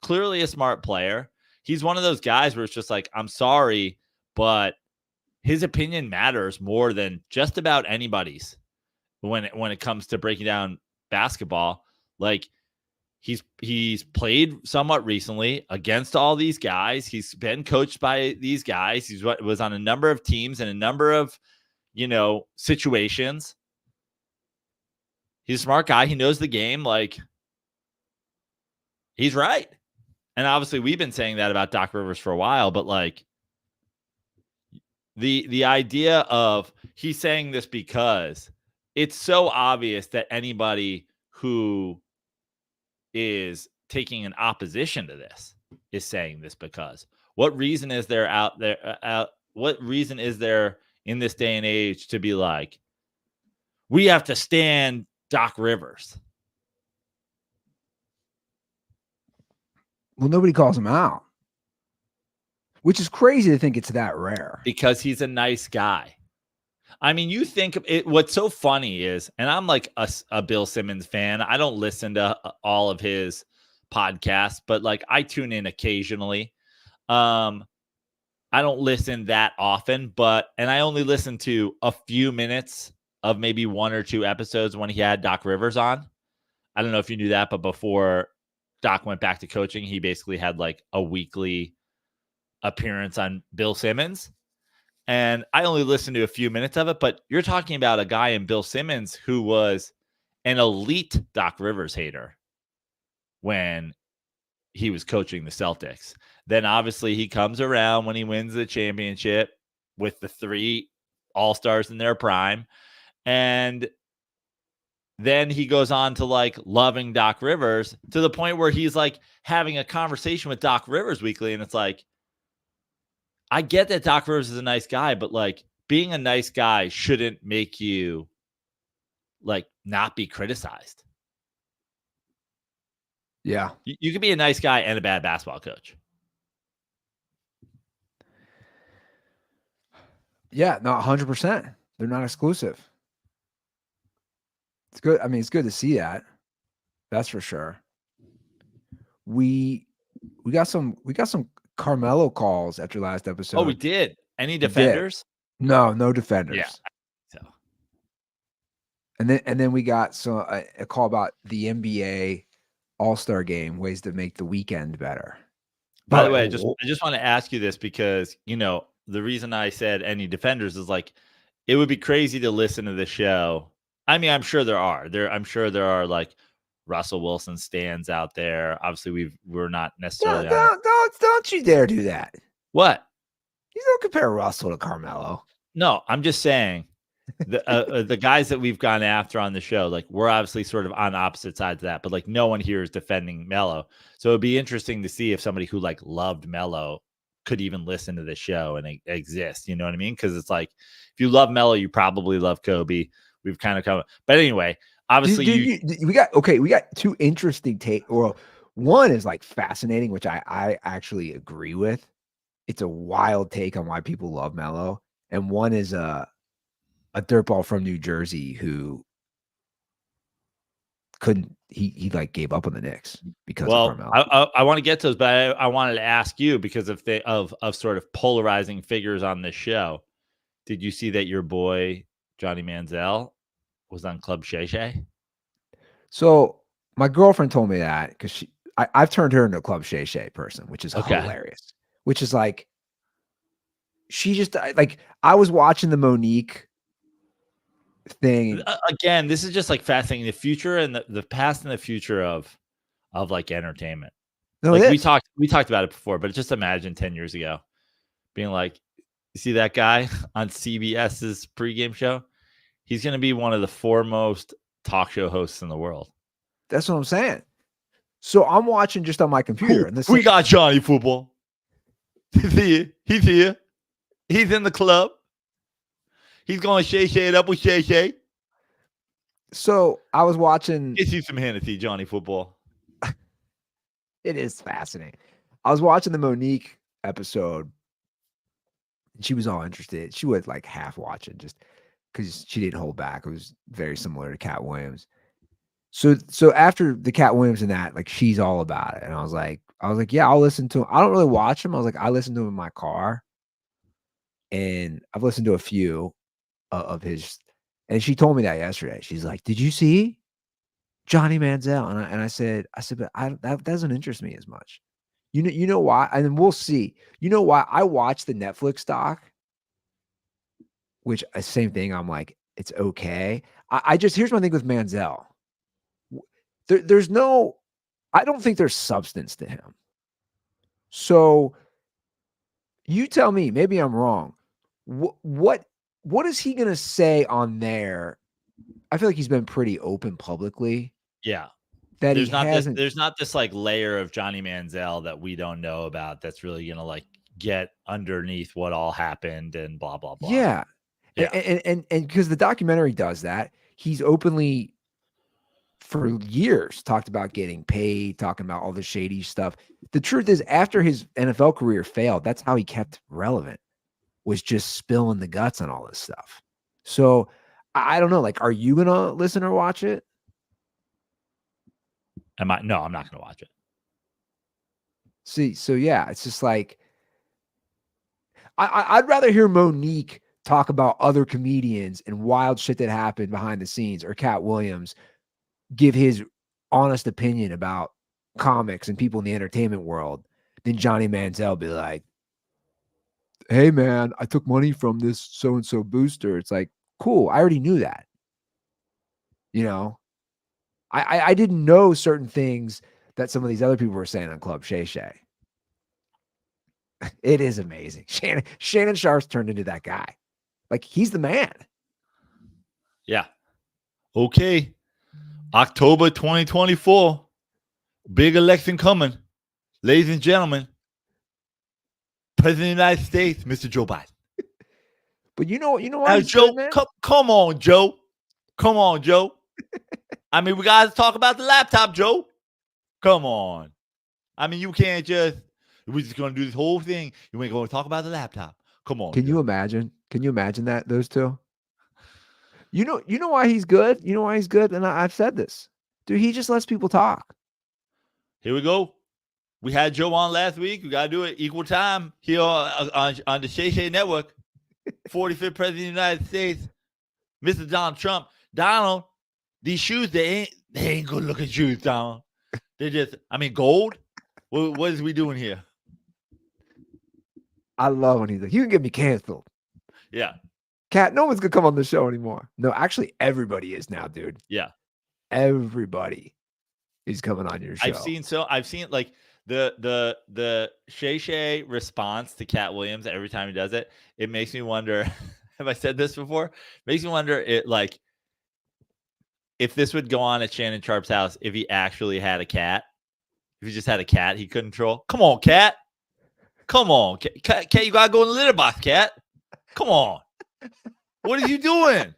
Clearly a smart player. He's one of those guys where it's just like, I'm sorry, but his opinion matters more than just about anybody's when it comes to breaking down basketball. Like, he's played somewhat recently against all these guys. He's been coached by these guys. He's was on a number of teams and a number of, you know, situations. He's a smart guy. He knows the game. Like, he's right. And obviously we've been saying that about Doc Rivers for a while, but like, the idea of he's saying this because it's so obvious that anybody who is taking an opposition to this is saying this because what reason is there out there? What reason is there in this day and age to be like, we have to stand Doc Rivers? Well, nobody calls him out, which is crazy to think it's that rare. Because he's a nice guy. I mean, you think of it, what's so funny is, and I'm like a Bill Simmons fan. I don't listen to all of his podcasts, but like, I tune in occasionally. I don't listen that often, and I only listen to a few minutes of maybe one or two episodes when he had Doc Rivers on. I don't know if you knew that, but before Doc went back to coaching, he basically had like a weekly appearance on Bill Simmons. And I only listened to a few minutes of it, but you're talking about a guy in Bill Simmons who was an elite Doc Rivers hater when he was coaching the Celtics. Then obviously he comes around when he wins the championship with the 3 All-Stars in their prime. And then he goes on to like loving Doc Rivers to the point where he's like having a conversation with Doc Rivers weekly. And it's like, I get that Doc Rivers is a nice guy, but like, being a nice guy shouldn't make you like not be criticized. Yeah. You can be a nice guy and a bad basketball coach. Yeah, no, 100%. They're not exclusive. It's good. I mean, it's good to see that. That's for sure. We got some Carmelo calls after last episode. Oh, we did. Any defenders? No defenders. Yeah. So. And then we got a call about the NBA All-Star game, ways to make the weekend better. By the way, I just want to ask you this because, the reason I said any defenders is like, it would be crazy to listen to the show. I mean, I'm sure there are like Russell Wilson stands out there. Obviously, we're not necessarily. Don't you dare do that. What? You don't compare Russell to Carmelo. No, I'm just saying the guys that we've gone after on the show, like we're obviously sort of on opposite sides of that, but like no one here is defending Melo. So it'd be interesting to see if somebody who like loved Melo could even listen to the show and exist. You know what I mean? Because it's like if you love Melo, you probably love Kobe. We've kind of come, but anyway, obviously we got two interesting take. Well, one is like fascinating, which I actually agree with. It's a wild take on why people love Melo, and one is a dirtball from New Jersey who couldn't. He like gave up on the Knicks because of Carmelo. I want to get to those, but I wanted to ask you because of sort of polarizing figures on this show. Did you see that your boy Johnny Manziel was on Club Shay Shay? So my girlfriend told me that because I've turned her into a Club Shay Shay person, which is hilarious. Which is like, she just like, I was watching the Monique thing. Again, this is just like fascinating. The future and the past and the future of like entertainment. No, like we talked about it before, but just imagine 10 years ago being like, you see that guy on CBS's pregame show? He's going to be one of the foremost talk show hosts in the world. That's what I'm saying. So I'm watching just on my computer. And we got Johnny Football. He's here. He's in the club. He's going to Shay it up with Shay Shay. So I was watching. Get you some Hennessy, Johnny Football. It is fascinating. I was watching the Monique episode. And she was all interested. She was like half watching just because she didn't hold back. It was very similar to Cat Williams. So after the Cat Williams and that, like she's all about it. And I was like, yeah, I'll listen to him. I don't really watch him. I was like, I listen to him in my car. And I've listened to a few of his. And she told me that yesterday. She's like, did you see Johnny Manziel? And I said, but that doesn't interest me as much. You know why? And then we'll see. You know why? I watched the Netflix doc, which same thing. I'm like, it's okay. I just, here's my thing with Manziel. There's no, I don't think there's substance to him. So you tell me, maybe I'm wrong. What is he going to say on there? I feel like he's been pretty open publicly. Yeah. That there's not this like layer of Johnny Manziel that we don't know about that's really going to like get underneath what all happened and blah, blah, blah. Yeah. And because the documentary does that, he's openly for years talked about getting paid, talking about all the shady stuff. The truth is, after his NFL career failed, that's how he kept relevant, was just spilling the guts on all this stuff. So I don't know. Like, are you gonna listen or watch it? No, I'm not gonna watch it. See, so yeah, it's just like I'd rather hear Monique talk about other comedians and wild shit that happened behind the scenes, or Cat Williams give his honest opinion about comics and people in the entertainment world, than Johnny Manziel be like, hey man, I took money from this so-and-so booster. It's like, cool. I already knew that. You know, I didn't know certain things that some of these other people were saying on Club Shay Shay. It is amazing. Shannon Sharpe's turned into that guy. Like, he's the man. Yeah. Okay. October 2024. Big election coming. Ladies and gentlemen, President of the United States, Mr. Joe Biden. But you know why, Joe, good, come on, Joe. Come on, Joe. I mean, we got to talk about the laptop, Joe. Come on. I mean, you can't just, we're just going to do this whole thing. You ain't going to talk about the laptop. Come on. Can you imagine? Can you imagine that, those two? You know why he's good? You know why he's good? And I've said this. Dude, he just lets people talk. Here we go. We had Joe on last week. We got to do it equal time here on the Shay Shay Network. 45th President of the United States, Mr. Donald Trump. Donald, these shoes, they ain't good looking shoes, Donald. They're just, I mean, gold? What is we doing here? I love when he's like, you can get me canceled. Yeah. Cat, no one's gonna come on the show anymore. No, actually, everybody is now, dude. Yeah. Everybody is coming on your show. I've seen like the Shay Shay response to Cat Williams every time he does it. It makes me wonder. Have I said this before? Makes me wonder if this would go on at Shannon Sharpe's house if he actually had a cat. If he just had a cat he couldn't control. Come on, Cat. Come on, Cat. You gotta go in the litter box, Cat. Come on. What are you doing?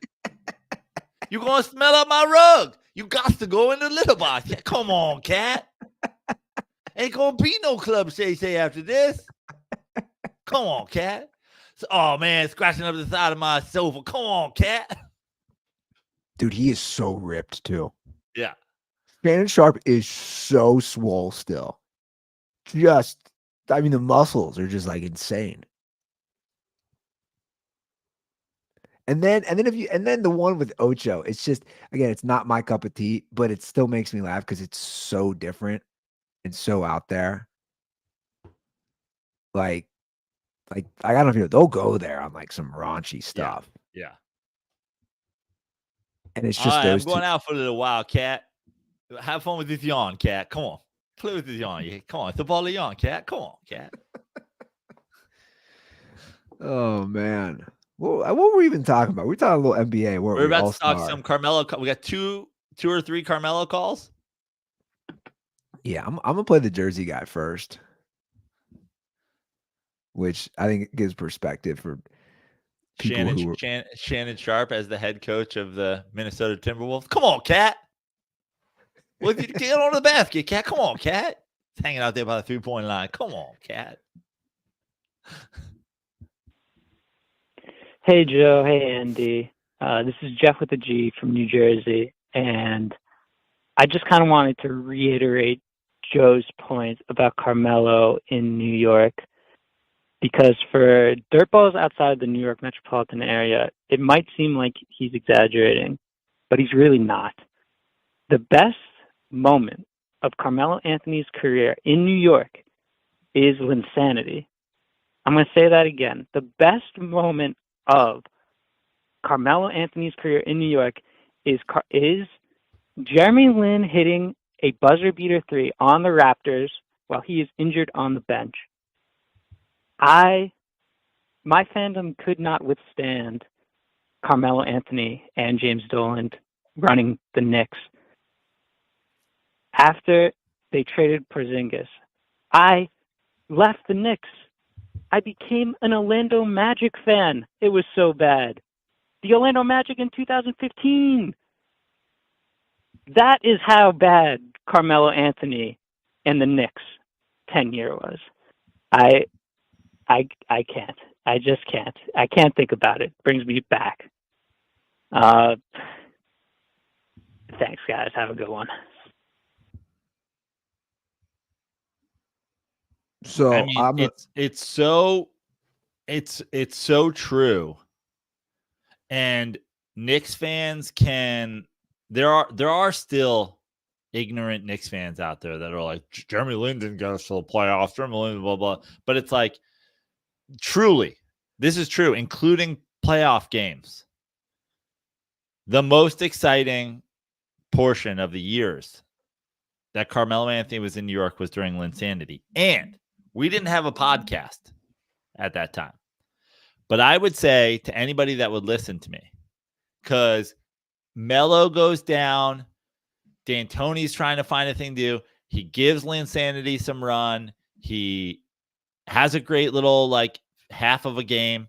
You gonna smell up my rug? You got to go in the litter box. Come on, Cat. Ain't gonna be no Club Shay Shay after this. Come on, Cat. Oh man, scratching up the side of my sofa. Come on, Cat. Dude, he is so ripped too. Yeah. Brandon Sharpe is so swole still. The muscles are just like insane. And then the one with Ocho, it's just, again, it's not my cup of tea, but it still makes me laugh because it's so different and so out there. Like I don't know if you know, they'll go there on like some raunchy stuff. Yeah. And it's just those I'm going out for a little while, Cat. Have fun with this yawn, Cat. Come on. Play with this yawn. Come on. It's a ball of yawn, Cat. Come on, Cat. Oh man. What were we even talking about? We're talking a little NBA. We're about to talk some Carmelo. We got two or three Carmelo calls. Yeah, I'm gonna play the Jersey guy first, which I think gives perspective for people Shannon Sharpe as the head coach of the Minnesota Timberwolves. Come on, Cat. Well, get on the basket, Cat. Come on, Cat. It's hanging out there by the 3-point line. Come on, Cat. Hey, Joe. Hey, Andy. This is Jeff with a G from New Jersey. And I just kind of wanted to reiterate Joe's point about Carmelo in New York. Because for dirtballs outside the New York metropolitan area, it might seem like he's exaggerating, but he's really not. The best moment of Carmelo Anthony's career in New York is Linsanity. I'm going to say that again. The best moment of Carmelo Anthony's career in New York is Jeremy Lin hitting a buzzer beater 3 on the Raptors while he is injured on the bench. My fandom could not withstand Carmelo Anthony and James Dolan running the Knicks. After they traded Porzingis, I left the Knicks. I became an Orlando Magic fan. It was so bad. The Orlando Magic in 2015. That is how bad Carmelo Anthony and the Knicks tenure was. I can't. I just can't. I can't think about it. Brings me back. Thanks, guys. Have a good one. So I mean, it's so true. And Knicks fans there are still ignorant Knicks fans out there that are like, Jeremy Lin didn't get us to the playoffs, Jeremy Lin, blah, blah. But it's like, truly, this is true, including playoff games. The most exciting portion of the years that Carmelo Anthony was in New York was during Linsanity. And we didn't have a podcast at that time. But I would say to anybody that would listen to me, because Melo goes down, D'Antoni's trying to find a thing to do. He gives Linsanity some run. He has a great little half of a game.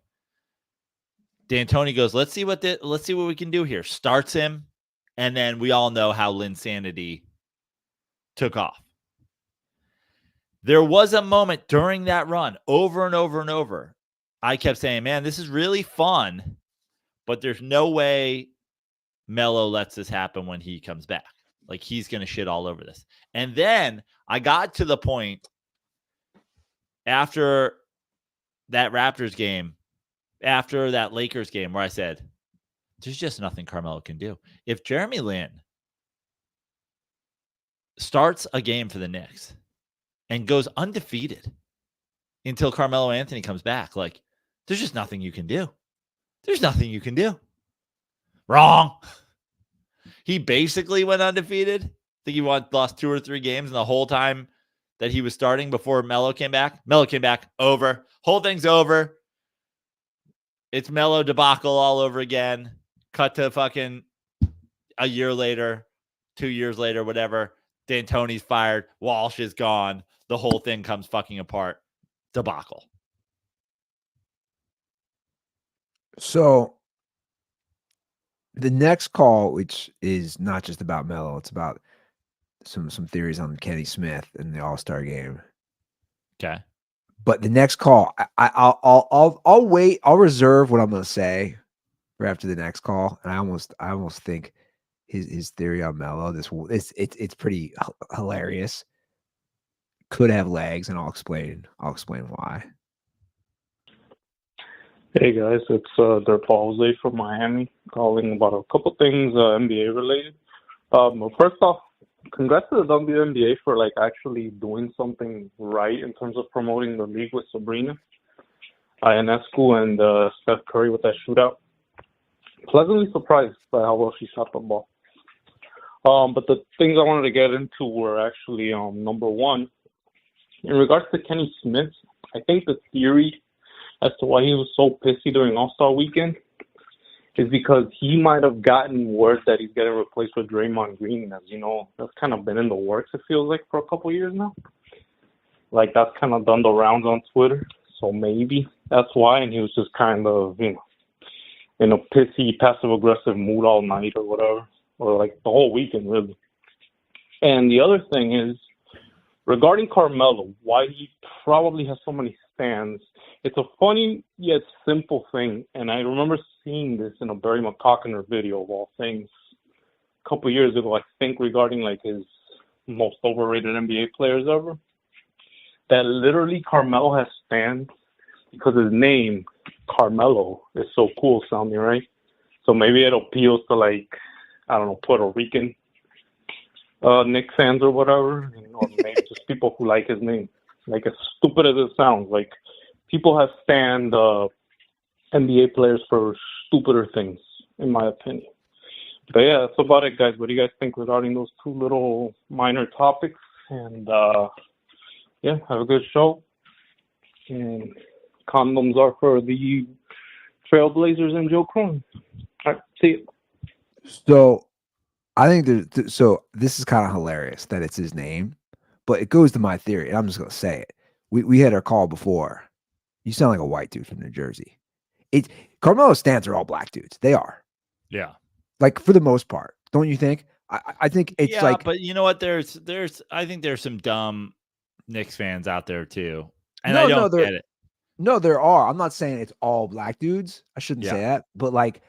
D'Antoni goes, let's see what we can do here. Starts him, and then we all know how Linsanity took off. There was a moment during that run, over and over and over, I kept saying, man, this is really fun, but there's no way Melo lets this happen when he comes back. Like, he's going to shit all over this. And then I got to the point after that Raptors game, after that Lakers game, where I said, there's just nothing Carmelo can do. If Jeremy Lin starts a game for the Knicks and goes undefeated until Carmelo Anthony comes back. Like, there's just nothing you can do. There's nothing you can do. Wrong. He basically went undefeated. I think he lost 2 or 3 games in the whole time that he was starting before Melo came back. Melo came back, over. Whole thing's over. It's Melo debacle all over again. Cut to fucking a year later, 2 years later, whatever. D'Antoni's fired. Walsh is gone. The whole thing comes fucking apart. Debacle. So the next call, which is not just about Melo, it's about some theories on Kenny Smith in the All-Star game. Okay. But the next call, I'll wait. I'll reserve what I'm going to say for after the next call. And I almost think his theory on Melo, it's pretty hilarious. Could have legs, and I'll explain why. Hey guys, it's Derpalze from Miami calling about a couple things NBA related. Well, first off, congrats to the WNBA for like actually doing something right in terms of promoting the league with Sabrina Ionescu and Steph Curry with that shootout. Pleasantly surprised by how well she shot the ball. But the things I wanted to get into were actually number one, in regards to Kenny Smith. I think the theory as to why he was so pissy during All-Star weekend is because he might have gotten word that he's getting replaced with Draymond Green. As you know, that's kind of been in the works, it feels like, for a couple of years now. Like, that's kind of done the rounds on Twitter. So maybe that's why. And he was just kind of, in a pissy, passive-aggressive mood all night or whatever. Or, like, the whole weekend, really. And the other thing is, regarding Carmelo, why he probably has so many stands, it's a funny yet simple thing, and I remember seeing this in a Barry McCockiner video of all things a couple of years ago, I think, regarding like his most overrated NBA players ever. That literally Carmelo has stands because his name, Carmelo, is so cool sounding, right? So maybe it appeals to, like, I don't know, Puerto Rican Knicks fans or whatever, or maybe just people who like his name. Like, as stupid as it sounds, like, people have stand NBA players for stupider things, in my opinion. But yeah, that's about it, guys. What do you guys think regarding those two little minor topics? And yeah, have a good show. And condoms are for the Trailblazers and Joe Cronin. All right, see you. So I think so this is kind of hilarious that it's his name, but it goes to my theory, and I'm just gonna say it. We had our call before. You sound like a white dude from New Jersey. Carmelo's stands are all black dudes. They are. Yeah. Like, for the most part, don't you think? I think it's like, but you know what? I think there's some dumb Knicks fans out there too, and No, I don't get it. No, there are. I'm not saying it's all black dudes. I shouldn't say that, but like,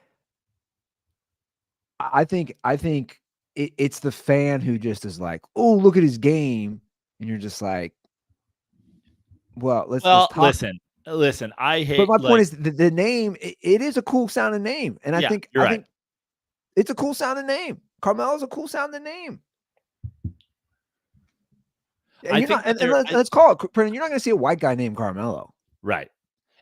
I think it's the fan who just is like, oh, look at his game, and you're just like, well, let's talk. Listen. I hate. But my point is the name. It is a cool sounding name, and I think it's a cool sounding name. Carmelo's a cool sounding name. Let's call it, Brandon. You're not going to see a white guy named Carmelo, right?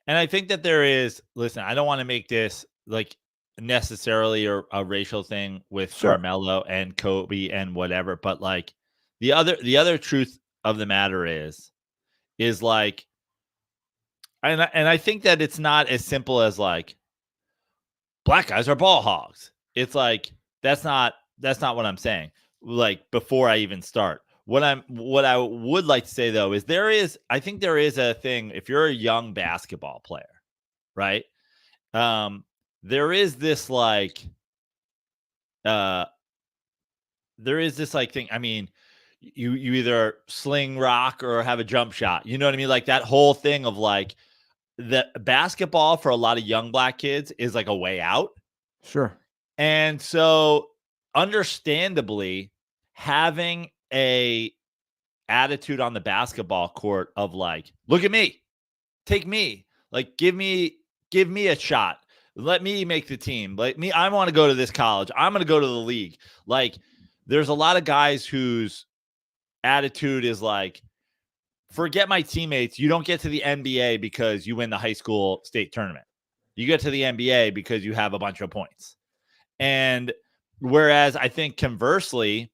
And I think that there is. Listen, I don't want to make this like necessarily a racial thing with Carmelo and Kobe and whatever, but like the other truth of the matter is like, and I think that it's not as simple as like black guys are ball hogs. It's like that's not what I'm saying. Like, before I even start, what I would like to say though is I think there is a thing, if you're a young basketball player, right? There is this like thing. I mean, you either sling rock or have a jump shot. You know what I mean? Like, that whole thing of like, the basketball for a lot of young black kids is like a way out. Sure. And so, understandably, having a attitude on the basketball court of like, look at me, take me, like, give me a shot. Let me make the team. Like me, I want to go to this college. I'm going to go to the league. Like, there's a lot of guys whose attitude is like, forget my teammates. You don't get to the NBA because you win the high school state tournament. You get to the NBA because you have a bunch of points. And whereas I think conversely,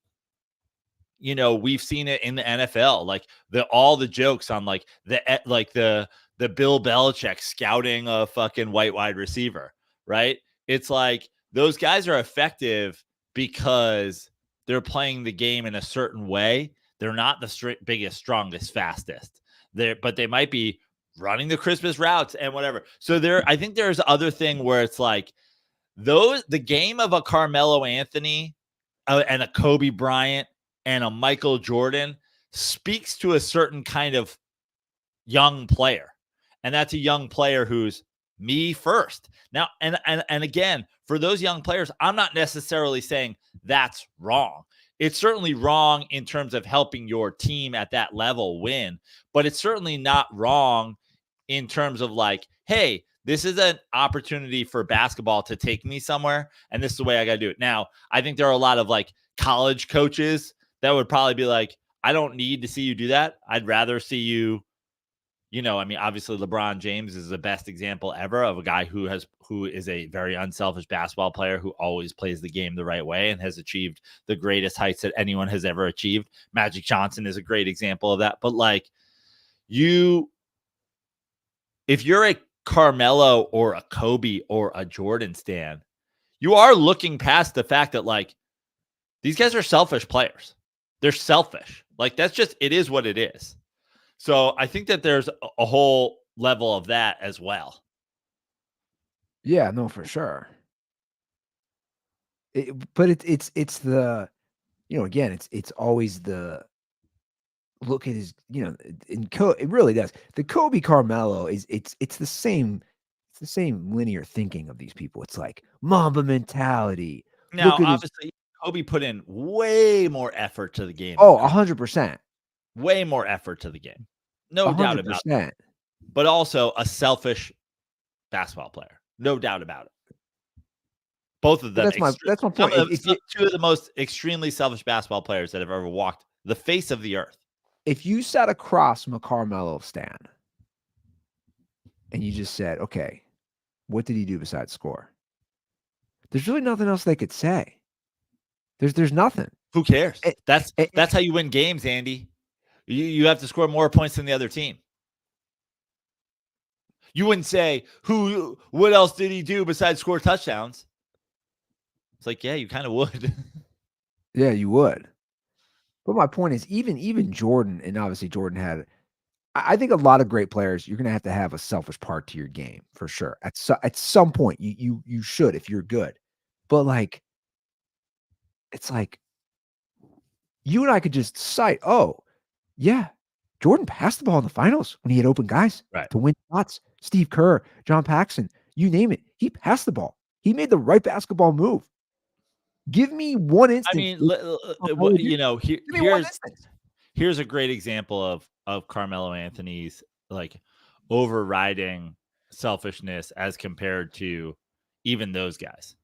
we've seen it in the NFL, like all the jokes on like the Bill Belichick scouting a fucking white wide receiver, right? It's like those guys are effective because they're playing the game in a certain way. They're not the biggest, strongest, fastest. But they might be running the crispest routes and whatever. So I think there's other thing where it's like the game of a Carmelo Anthony and a Kobe Bryant and a Michael Jordan speaks to a certain kind of young player. And that's a young player who's me first. Now, and again, for those young players, I'm not necessarily saying that's wrong. It's certainly wrong in terms of helping your team at that level win, but it's certainly not wrong in terms of like, hey, this is an opportunity for basketball to take me somewhere, and this is the way I got to do it. Now, I think there are a lot of like college coaches that would probably be like, I don't need to see you do that. I'd rather see you, obviously LeBron James is the best example ever of a guy who is a very unselfish basketball player who always plays the game the right way and has achieved the greatest heights that anyone has ever achieved. Magic Johnson is a great example of that. But like if you're a Carmelo or a Kobe or a Jordan stan, you are looking past the fact that like these guys are selfish players. They're selfish. Like that's just, it is what it is. So I think that there's a whole level of that as well. Yeah, no, for sure. But it's the, again, it's always the look at his, it really does. The Kobe Carmelo it's the same linear thinking of these people. It's like Mamba mentality. Now, obviously, Kobe put in way more effort to the game. Oh, 100%. Way more effort to the game. No 100%. Doubt about it. But also a selfish basketball player. No doubt about it. Both of them. That's my point. Two of the most extremely selfish basketball players that have ever walked the face of the earth. If you sat across from a Carmelo stan and you just said, okay, what did he do besides score? There's really nothing else they could say. There's nothing. Who cares? That's how you win games, Andy. You have to score more points than the other team. You wouldn't say, what else did he do besides score touchdowns? It's like, yeah, you kind of would. Yeah, you would. But my point is, even Jordan, and obviously Jordan had, I think a lot of great players, you're going to have a selfish part to your game for sure. At some point, you should if you're good. But like, it's like you and I could just cite, oh, yeah, Jordan passed the ball in the finals when he had open guys to win shots. Steve Kerr, John Paxson, you name it. He passed the ball. He made the right basketball move. Give me one instance. I mean, here's a great example of Carmelo Anthony's like overriding selfishness as compared to even those guys.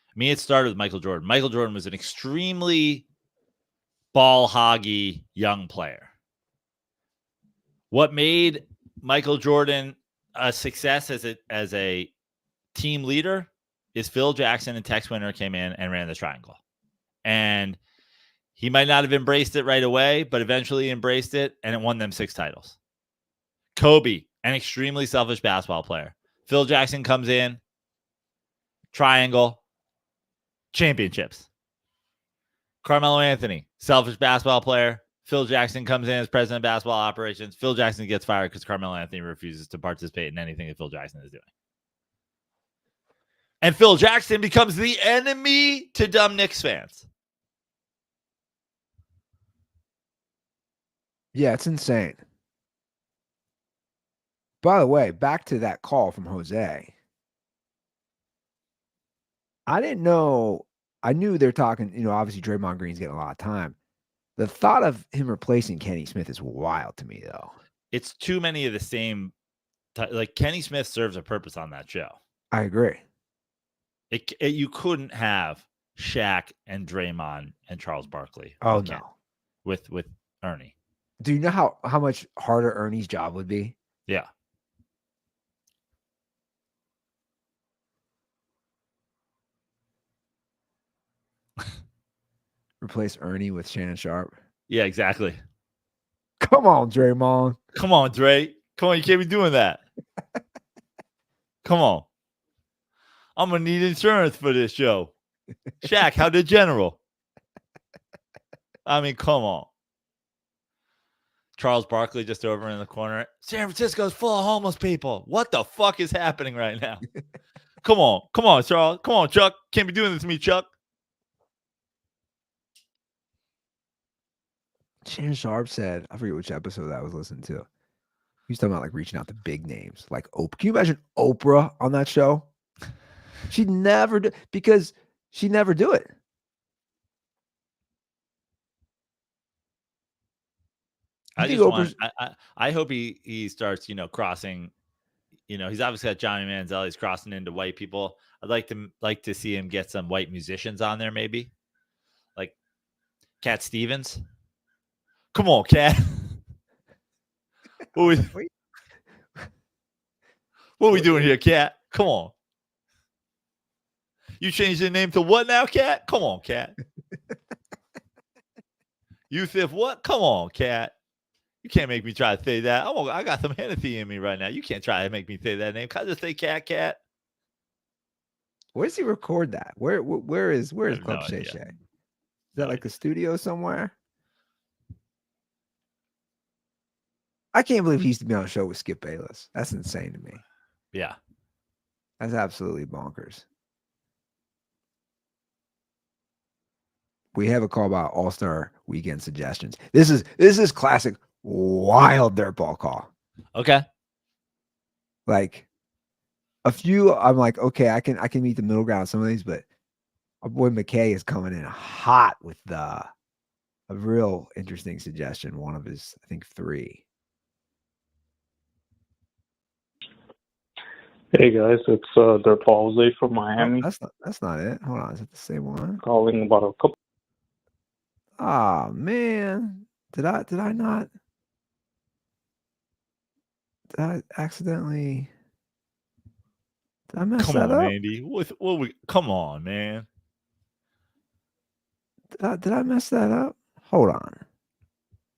I mean, it started with Michael Jordan. Michael Jordan was an extremely ball hoggy young player. What made Michael Jordan a success as a team leader is Phil Jackson and Tex Winter came in and ran the triangle. And he might not have embraced it right away, but eventually embraced it, and it won them 6 titles. Kobe, an extremely selfish basketball player. Phil Jackson comes in, triangle, championships. Carmelo Anthony, selfish basketball player. Phil Jackson comes in as president of basketball operations. Phil Jackson gets fired because Carmelo Anthony refuses to participate in anything that Phil Jackson is doing. And Phil Jackson becomes the enemy to dumb Knicks fans. Yeah, it's insane. By the way, back to that call from Jose. I didn't know. I knew they're talking, obviously Draymond Green's getting a lot of time. The thought of him replacing Kenny Smith is wild to me, though. It's too many of the same. Like Kenny Smith serves a purpose on that show. I agree. You couldn't have Shaq and Draymond and Charles Barkley. Oh no, with Ernie. Do you know how much harder Ernie's job would be? Yeah. Replace Ernie with Shannon Sharpe. Yeah, exactly. Come on, Draymond. Come on, Dre. Come on, you can't be doing that. Come on. I'm gonna need insurance for this show. Shaq, how did General? I mean, come on. Charles Barkley just over in the corner. San Francisco's full of homeless people. What the fuck is happening right now? Come on, Charles. Come on, Chuck. Can't be doing this to me, Chuck. Shannon Sharpe said, I forget which episode I was listening to. He was talking about like reaching out to big names, like Oprah. Can you imagine Oprah on that show? She'd never do because she'd never do it. I hope he starts, crossing. He's obviously got Johnny Manziel. He's crossing into white people. I'd like to see him get some white musicians on there, maybe like Cat Stevens. Come on, Cat. What are we doing here, Cat? Come on. You changed your name to what now, Cat? Come on, Cat. Youth if what? Come on, Cat. You can't make me try to say that. I got some Hennessy in me right now. You can't try to make me say that name. Can I just say Cat? Where does he record that? Where is Club Shay Shay? Is that like a studio somewhere? I can't believe he used to be on a show with Skip Bayless. That's insane to me. Yeah. That's absolutely bonkers. We have a call about All-Star Weekend suggestions. This is classic wild dirtball call. Okay. Like a few, I'm like, okay, I can meet the middle ground on some of these, but our boy McKay is coming in hot with a real interesting suggestion. One of his, I think, 3. Hey guys, it's Derpalze from Miami. Oh, that's not it. Hold on, is it the same one? Calling about a couple. Oh man, did I not? Did I accidentally? Did I mess that up? Come on, Andy. Come on, man. Did I mess that up? Hold on. Let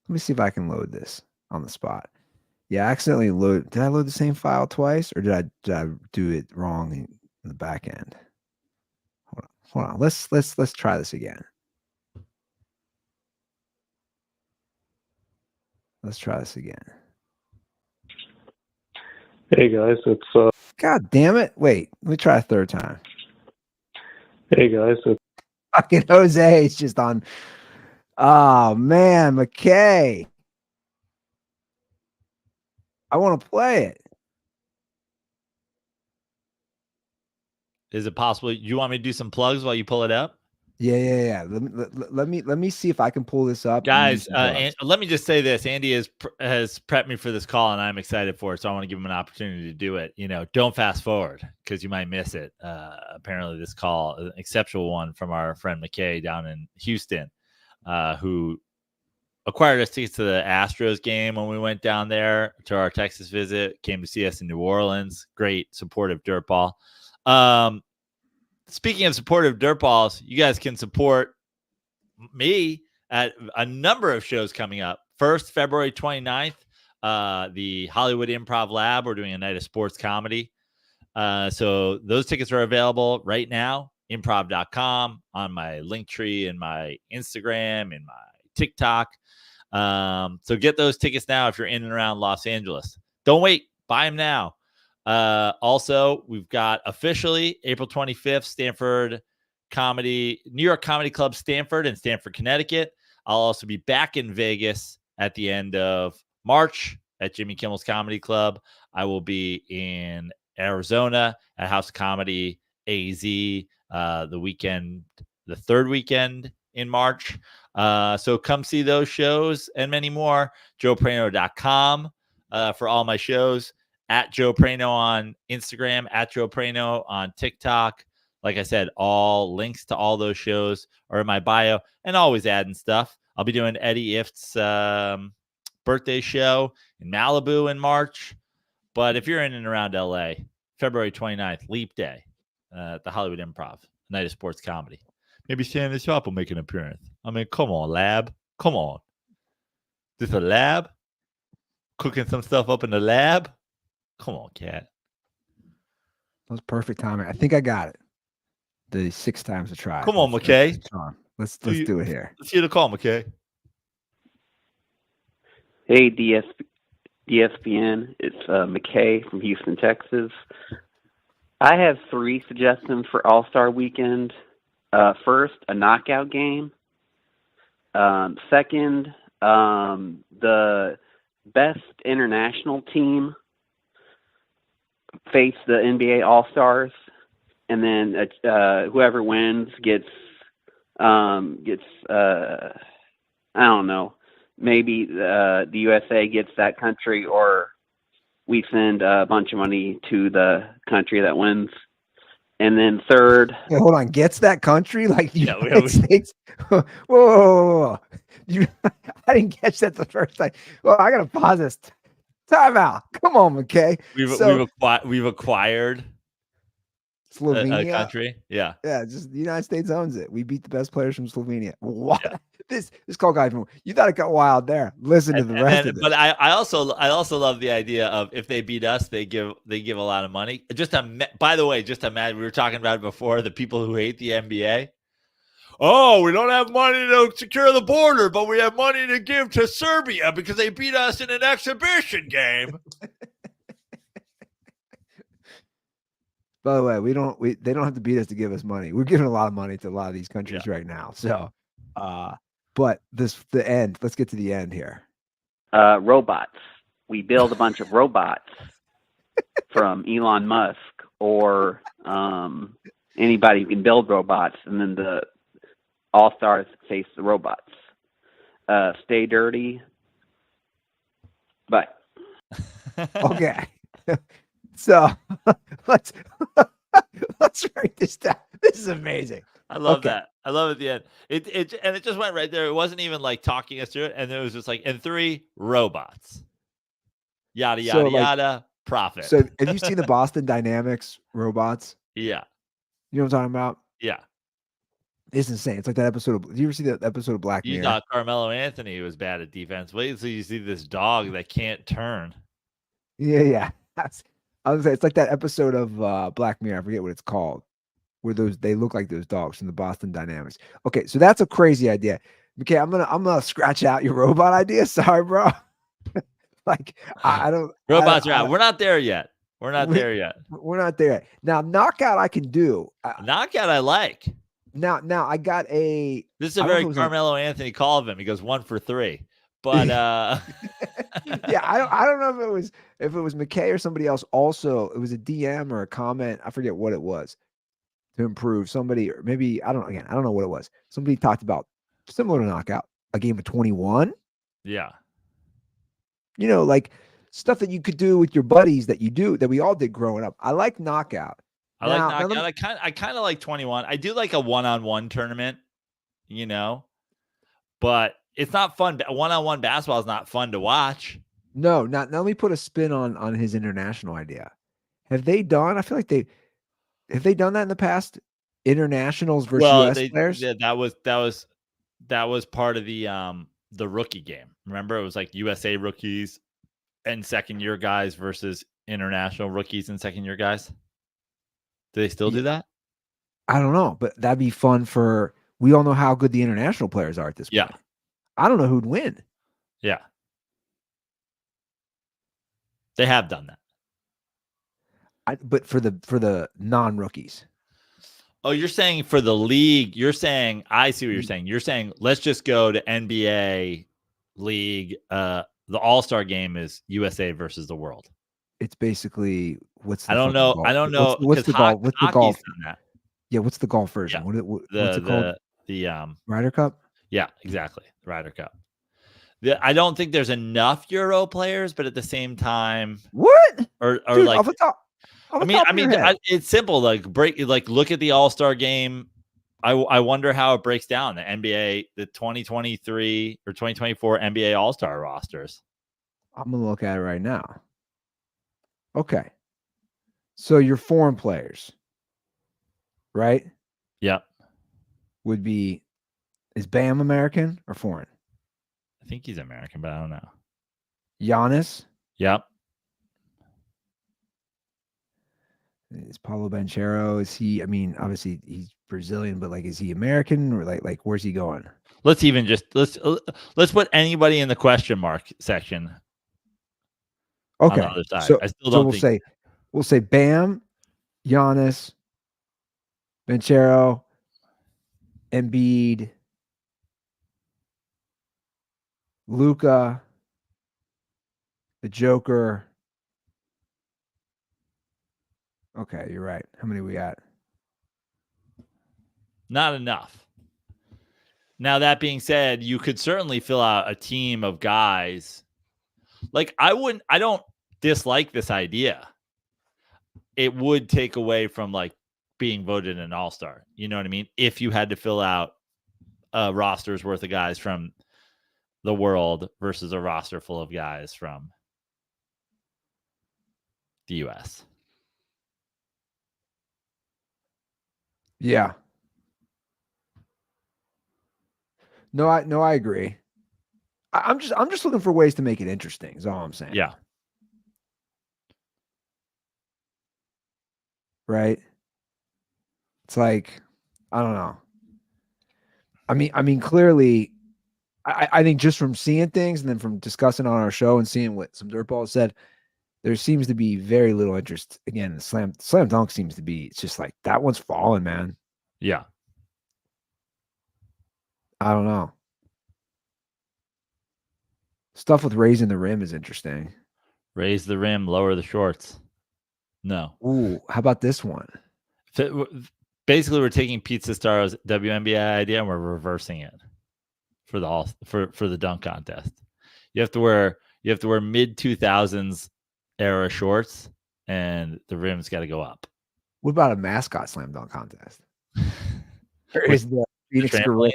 me see if I can load this on the spot. Yeah, I accidentally load. Did I load the same file twice, or did I do it wrong in the back end? Hold on. Let's try this again. Let's try this again. Hey guys, it's God damn it! Wait, let me try a third time. Hey guys, it's Fucking Jose is just on. Oh man, McKay. I want to play it. Is it possible? You want me to do some plugs while you pull it up? Yeah. Let me see if I can pull this up, guys. Let me just say this: Andy has prepped me for this call, and I'm excited for it. So I want to give him an opportunity to do it. Don't fast forward because you might miss it. Apparently, this call, an exceptional one from our friend McKay down in Houston, who acquired us tickets to the Astros game when we went down there to our Texas visit. Came to see us in New Orleans. Great, supportive dirtball. Speaking of supportive dirtballs, you guys can support me at a number of shows coming up. First, February 29th, the Hollywood Improv Lab. We're doing a night of sports comedy. So those tickets are available right now. Improv.com, on my Linktree and my Instagram and my TikTok. So get those tickets now if you're in and around Los Angeles. Don't wait. Buy them now. Also, we've got officially April 25th, New York Comedy Club Stanford in Stamford, Connecticut. I'll also be back in Vegas at the end of March at Jimmy Kimmel's Comedy Club. I will be in Arizona at House of Comedy AZ the third weekend in March. So come see those shows and many more. JoePrano.com for all my shows. At Joe Prano on Instagram, at Joe Prano on TikTok. Like I said, all links to all those shows are in my bio, and always adding stuff. I'll be doing Eddie Ift's birthday show in Malibu in March. But if you're in and around LA, February 29th, Leap Day, at the Hollywood Improv, Night of Sports Comedy. Maybe Shannon Sharpe will make an appearance. I mean, come on, lab. Come on. This a lab? Cooking some stuff up in the lab? Come on, cat. That was perfect timing. I think I got it. The 6 times a try. Come on, McKay. Let's do it here. Let's hear the call, McKay. Hey, ESPN. It's McKay from Houston, Texas. I have 3 suggestions for All-Star Weekend. First, a knockout game. Second, the best international team face the NBA All-Stars, and then whoever wins gets I don't know, maybe the USA gets that country, or we send a bunch of money to the country that wins. And then third, Hey, hold on, gets that country like the Yeah, United States? Whoa. I didn't catch that the first time. Well, I gotta pause this. Time out. Come on, McKay. We've acquired Slovenia. a country. Yeah. Yeah, just the United States owns it. We beat the best players from Slovenia. What? Yeah. This call guy from you thought it got wild there. Listen to the rest of it. But I also love the idea of if they beat us, they give a lot of money. By the way, just imagine, we were talking about it before, the people who hate the NBA. Oh, we don't have money to secure the border, but we have money to give to Serbia because they beat us in an exhibition game. By the way, they don't have to beat us to give us money. We're giving a lot of money to a lot of these countries right now. So, but the end. Let's get to the end here. Robots. We build a bunch of robots from Elon Musk or anybody who can build robots, and then the All-Stars face the robots. Stay dirty. Bye. Okay. So let's write this down. This is amazing. I love that. I love it at the end. It just went right there. It wasn't even like talking us through it, and it was just like, and 3 robots. Yada yada yada. Profit. So have you seen the Boston Dynamics robots? Yeah. You know what I'm talking about? Yeah. It's insane. It's like that episode of. Do you ever see that episode of Black Mirror? You thought Carmelo Anthony was bad at defense. Wait until you see this dog that can't turn. Yeah. I was say it's like that episode of Black Mirror. I forget what it's called, where they look like those dogs from the Boston Dynamics. Okay, so that's a crazy idea. Okay, I'm gonna scratch out your robot idea. Sorry, bro. I don't. Robots are out. We're not there yet. We're not there yet. We're not there yet. Now, knockout I can do. Knockout I like. Now I got a. This is a very Carmelo Anthony call of him. He goes 1 for 3. But yeah, I don't know if it was McKay or somebody else. Also, it was a DM or a comment. I forget what it was to improve somebody, or maybe I don't know what it was. Somebody talked about similar to knockout, a game of 21. Yeah, like stuff that you could do with your buddies that we all did growing up. I like knockout. I kind of like 21. I do like a one-on-one tournament, but it's not fun. One-on-one basketball is not fun to watch. No, not. Now let me put a spin on his international idea. Have they done? I feel like have they done that in the past? Internationals versus US players. Yeah, that was part of the rookie game. Remember, it was like USA rookies and second-year guys versus international rookies and second-year guys. Do they still do that? I don't know, but that'd be fun for. We all know how good the international players are at this point. Yeah. I don't know who'd win. Yeah. They have done that. But for the non-rookies. Oh, you're saying for the league, I see what you're saying. You're saying let's just go to NBA league. The All-Star game is USA versus the world. It's basically I don't know. What's the golf? What's the golf? Yeah, what's the golf version? Yeah. What's it called? The Ryder Cup? Yeah, exactly. Ryder Cup. I don't think there's enough Euro players, but at the same time, what? Or dude, like, it's simple. Look at the All-Star game. I wonder how it breaks down the NBA, the 2023 or 2024 NBA All-Star rosters. I'm gonna look at it right now. Okay. So your foreign players, right? Yep. Would be is Bam American or foreign? I think he's American, but I don't know. Giannis? Yep. Is Paulo Banchero? Is he? I mean, obviously he's Brazilian, but like, is he American or like where's he going? Let's put anybody in the question mark section. Okay. On the other side. So, I still don't think we'll say Bam, Giannis, Banchero, Embiid, Luka, the Joker. Okay, you're right. How many we got? not enough. Now, that being said, you could certainly fill out a team of guys. Like, I don't dislike this idea. It would take away from like being voted an all-star. You know what I mean? If you had to fill out a roster's worth of guys from the world versus a roster full of guys from the US. Yeah. No, I agree. I'm just looking for ways to make it interesting. Is all I'm saying. Yeah. Right. It's like, I don't know. I mean, clearly, I think just from seeing things and then from discussing on our show and seeing what some dirtballs said, there seems to be very little interest. Again, the slam dunk seems to be. It's just like that one's falling, man. Yeah. I don't know. Stuff with raising the rim is interesting. Raise the rim, lower the shorts. No. Ooh, how about this one? Basically, we're taking Pizza Star's WNBA idea and we're reversing it for the dunk contest. You have to wear mid 2000s era shorts, and the rim's got to go up. What about a mascot slam dunk contest? Or With is the Phoenix trampoline? Gorilla?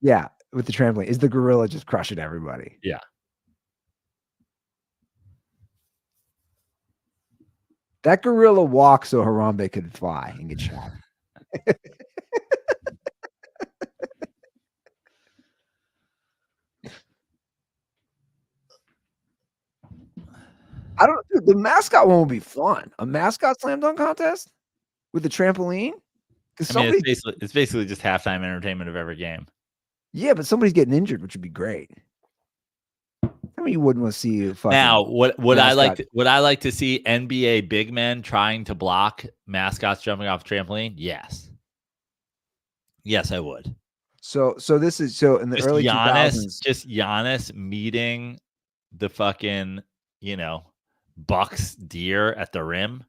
Yeah, with the trampoline. Is the gorilla just crushing everybody? Yeah. That gorilla walked so Harambe could fly and get shot. I don't know. The mascot one would be fun. A mascot slam dunk contest with the trampoline? Because I mean, it's basically just halftime entertainment of every game. Yeah, but somebody's getting injured, which would be great. I mean, you wouldn't want to see a fucking Now, would I mascot. like to see NBA big men trying to block mascots jumping off trampoline? Yes. Yes, I would. So this is in the early 2000s. Just Giannis meeting the fucking, Bucks deer at the rim.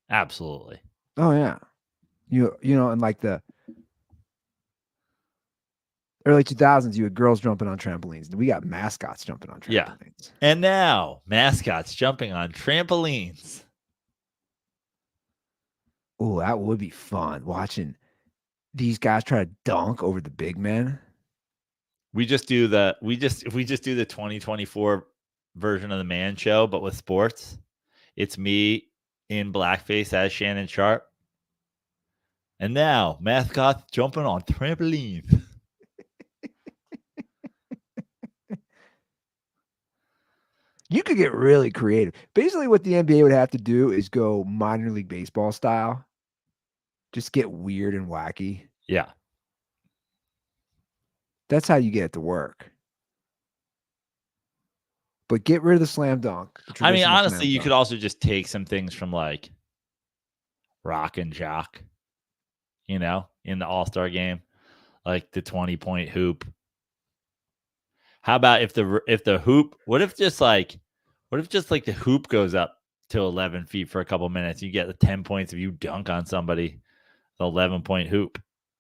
Absolutely. Oh yeah. In like the early 2000s, you had girls jumping on trampolines. We got mascots jumping on trampolines. Yeah. And now mascots jumping on trampolines. Oh, that would be fun watching these guys try to dunk over the big men. We just do the 2024 version of the Man Show, but with sports. It's me in blackface as Shannon Sharpe. And now mascots jumping on trampolines. You could get really creative. Basically, what the NBA would have to do is go minor league baseball style. Just get weird and wacky. Yeah. That's how you get it to work. But get rid of the slam dunk. I mean, honestly, you could also just take some things from like Rock and Jock, in the All-Star game, like the 20-point hoop. How about if the hoop, what if just like the hoop goes up to 11 feet for a couple minutes? You get the 10 points if you dunk on somebody, the 11-point hoop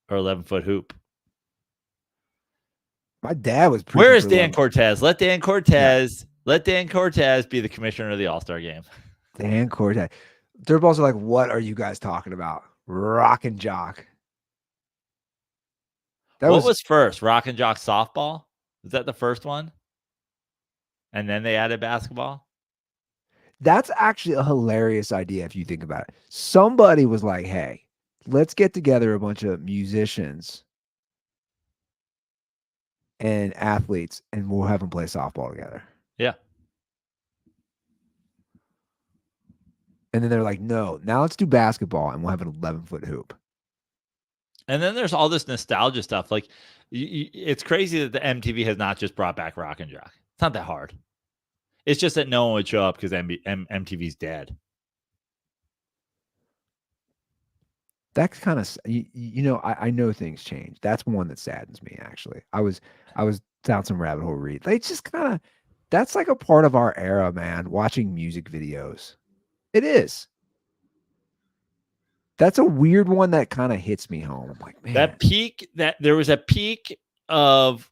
or 11-foot hoop. My dad was. Where is Dan Cortez? Let Dan Cortez be the commissioner of the All-Star game. Dan Cortez. Dirtballs are like, what are you guys talking about? Rock and Jock. What was first? Rock and Jock softball? Was that the first one? and then they added basketball. That's actually a hilarious idea if you think about it. Somebody was like, hey, let's get together a bunch of musicians and athletes and we'll have them play softball together. Yeah. And then they're like, no, now let's do basketball and we'll have an 11-foot hoop. And then there's all this nostalgia stuff. Like, it's crazy that the MTV has not just brought back Rock and Jock. It's not that hard. It's just that no one would show up because MTV's dead. That's kind of, I know things change. That's one that saddens me, actually. I was down some rabbit hole read. It's just kind of, that's like a part of our era, man, watching music videos. It is. That's a weird one that kind of hits me home. I'm like, man. There was a peak of,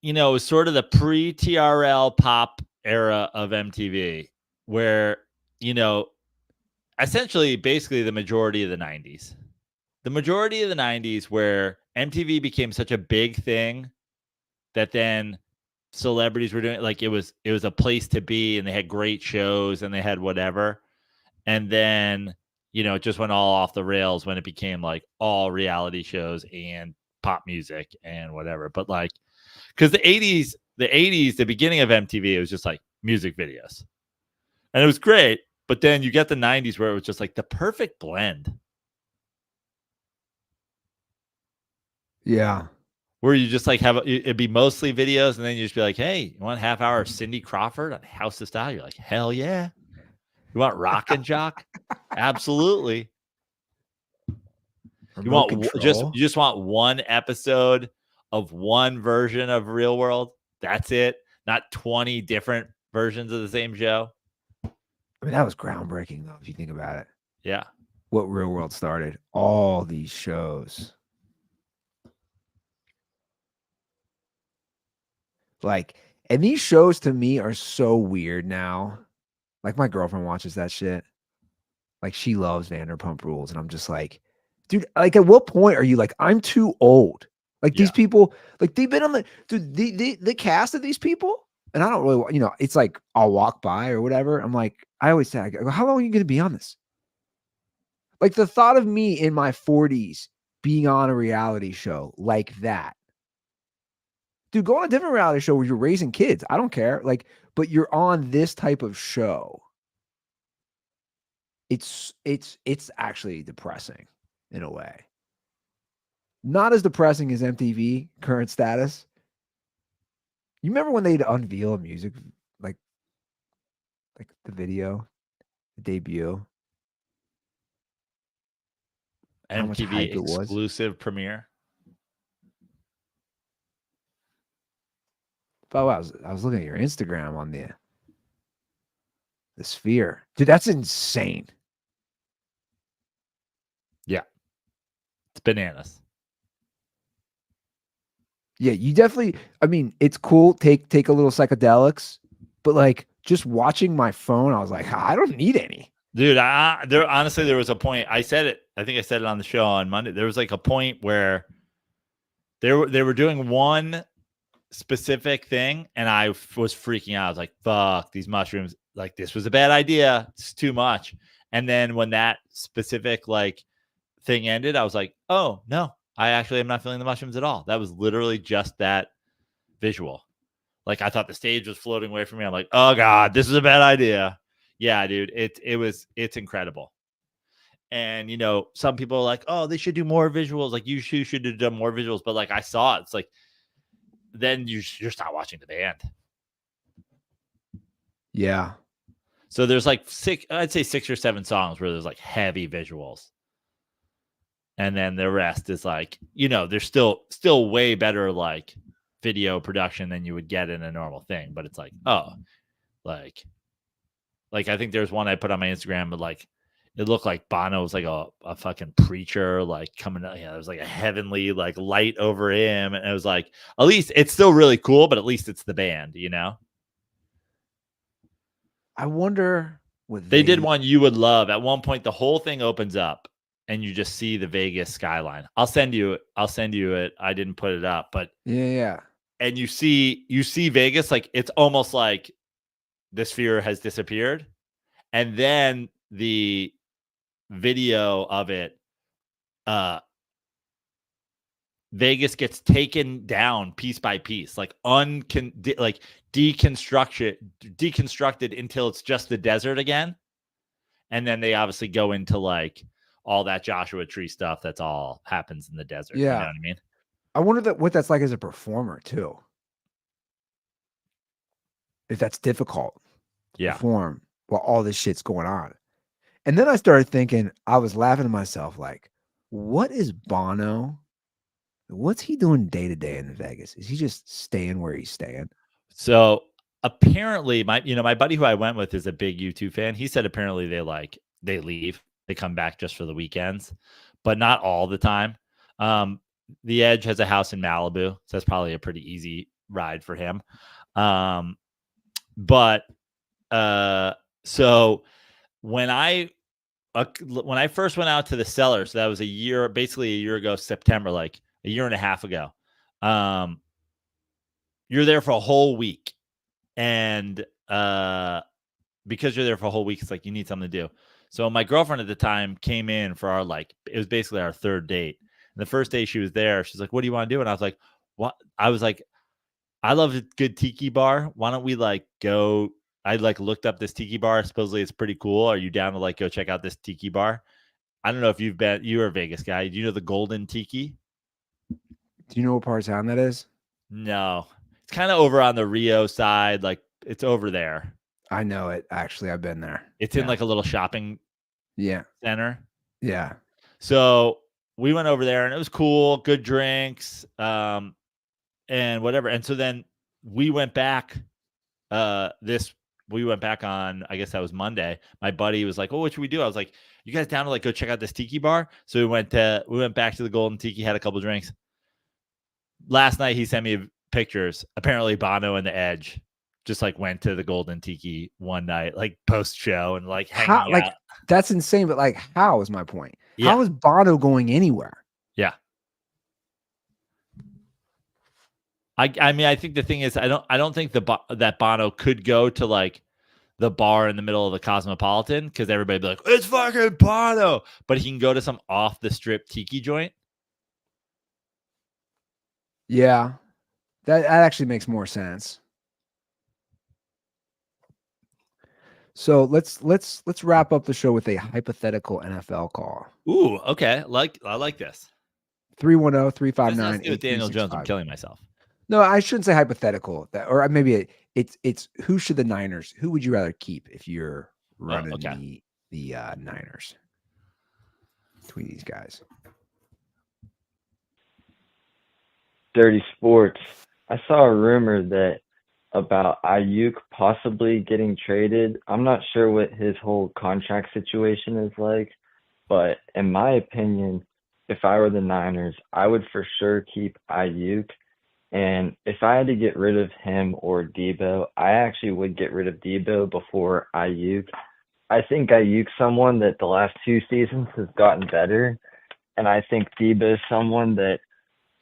it was sort of the pre-TRL pop era of MTV where, essentially basically the majority of the 90s. The majority of the 90s where MTV became such a big thing that then celebrities were doing, like, it was a place to be and they had great shows and they had whatever. And then, it just went all off the rails when it became like all reality shows and pop music and whatever. But like, because the 80s, the beginning of MTV, it was just like music videos. And it was great. But then you get the 90s where it was just like the perfect blend. Yeah. Where you just like it'd be mostly videos and then you just be like, hey, you want a half hour of Cindy Crawford on House of Style? You're like, hell yeah. You want Rock and Jock? Absolutely. You just want one episode of one version of Real World. That's it. Not 20 different versions of the same show. I mean, that was groundbreaking, though, if you think about it. Yeah. What Real World started. All these shows. Like, and these shows to me are so weird now. Like, my girlfriend watches that shit. Like, she loves Vanderpump Rules. And I'm just like, dude, like, at what point are you like, I'm too old? Like, these people, like, they've been on the cast of these people. And I don't really, it's like, I'll walk by or whatever. I'm like, I always say, I go, how long are you going to be on this? Like, the thought of me in my 40s being on a reality show like that. Dude, go on a different reality show where you're raising kids. I don't care. Like, but you're on this type of show. It's actually depressing in a way. Not as depressing as MTV current status. You remember when they'd unveil a music, like the video, the debut? MTV exclusive premiere. Oh, I was looking at your Instagram on the Sphere. Dude, that's insane. Yeah. It's bananas. Yeah, you definitely, I mean, it's cool. Take a little psychedelics, but like just watching my phone, I was like, I don't need any. Dude, there was a point. I said it. I think I said it on the show on Monday. There was like a point where they were doing one specific thing and I was freaking out. I was like, fuck these mushrooms. Like, this was a bad idea. It's too much. And then when that specific like thing ended, I was like, oh no, I actually am not feeling the mushrooms at all. That was literally just that visual. Like, I thought the stage was floating away from me. I'm like, oh God, this is a bad idea. Yeah, dude, it's incredible. And some people are like, oh, they should do more visuals. Like, you should have done more visuals. But like, I saw it. It's like, then you're not watching the band. Yeah. So there's like 6 or 7 songs where there's like heavy visuals. And then the rest is like, there's still way better like video production than you would get in a normal thing. But it's like, oh, like I think there's one I put on my Instagram, but like it looked like Bono was like a fucking preacher, like coming out. There was like a heavenly like light over him. And it was like, at least it's still really cool, but at least it's the band, I wonder what they did one you would love. At one point, the whole thing opens up and you just see the Vegas skyline. I'll send you it. I didn't put it up, but yeah. And you see Vegas, like it's almost like this fear has disappeared. And then the video of it, Vegas gets taken down piece by piece, like deconstructed until it's just the desert again. And then they obviously go into like all that Joshua Tree stuff. That's all happens in the desert. Yeah. You know what I mean? I wonder what that's like as a performer too. If that's difficult to perform while all this shit's going on. And then I started thinking, I was laughing to myself, like, what is Bono? What's he doing day to day in Vegas? Is he just staying where he's staying? So apparently my buddy who I went with is a big U2 fan. He said apparently they leave, they come back just for the weekends, but not all the time. The Edge has a house in Malibu, so that's probably a pretty easy ride for him. So when I first went out to the cellar, so that was basically a year ago, September, like a year and a half ago. You're there for a whole week. And because you're there for a whole week, it's like you need something to do. So my girlfriend at the time came in for it was basically our third date. And the first day she was there, she's like, "What do you want to do?" And I was like, "What?" I was like, "I love a good tiki bar. Why don't we go?" I looked up this tiki bar. Supposedly it's pretty cool. Are you down to go check out this tiki bar? I don't know if you're a Vegas guy. Do you know the Golden Tiki? Do you know what part of town that is? No. It's kind of over on the Rio side. Like it's over there. I know it. Actually, I've been there. It's in like a little shopping center. Yeah. So we went over there and it was cool. Good drinks, and whatever. And so then we went back, we went back on, I guess that was Monday. My buddy was like, "Oh, what should we do?" I was like, "You guys down to go check out this tiki bar?" So we went back to the Golden Tiki, had a couple drinks. Last night he sent me pictures. Apparently Bono and the Edge just went to the Golden Tiki one night, post show and hanging out. That's insane. But how is my point? Yeah. How is Bono going anywhere? Yeah. I mean, I think the thing is, I don't think that Bono could go to the bar in the middle of the Cosmopolitan because everybody'd be like, "It's fucking Bono," but he can go to some off the strip tiki joint. Yeah, that actually makes more sense. So let's wrap up the show with a hypothetical NFL call. Ooh, okay. I like this. 310-359. With Daniel Jones, I'm killing myself. No, I shouldn't say hypothetical. Or maybe it's who should the Niners? Who would you rather keep if you're running the Niners between these guys? Dirty Sports. I saw a rumor that about Aiyuk possibly getting traded. I'm not sure what his whole contract situation is like, but in my opinion, if I were the Niners, I would for sure keep Aiyuk. And if I had to get rid of him or Deebo, I actually would get rid of Deebo before Aiyuk. I think Aiyuk's someone that the last 2 seasons has gotten better. And I think Deebo is someone that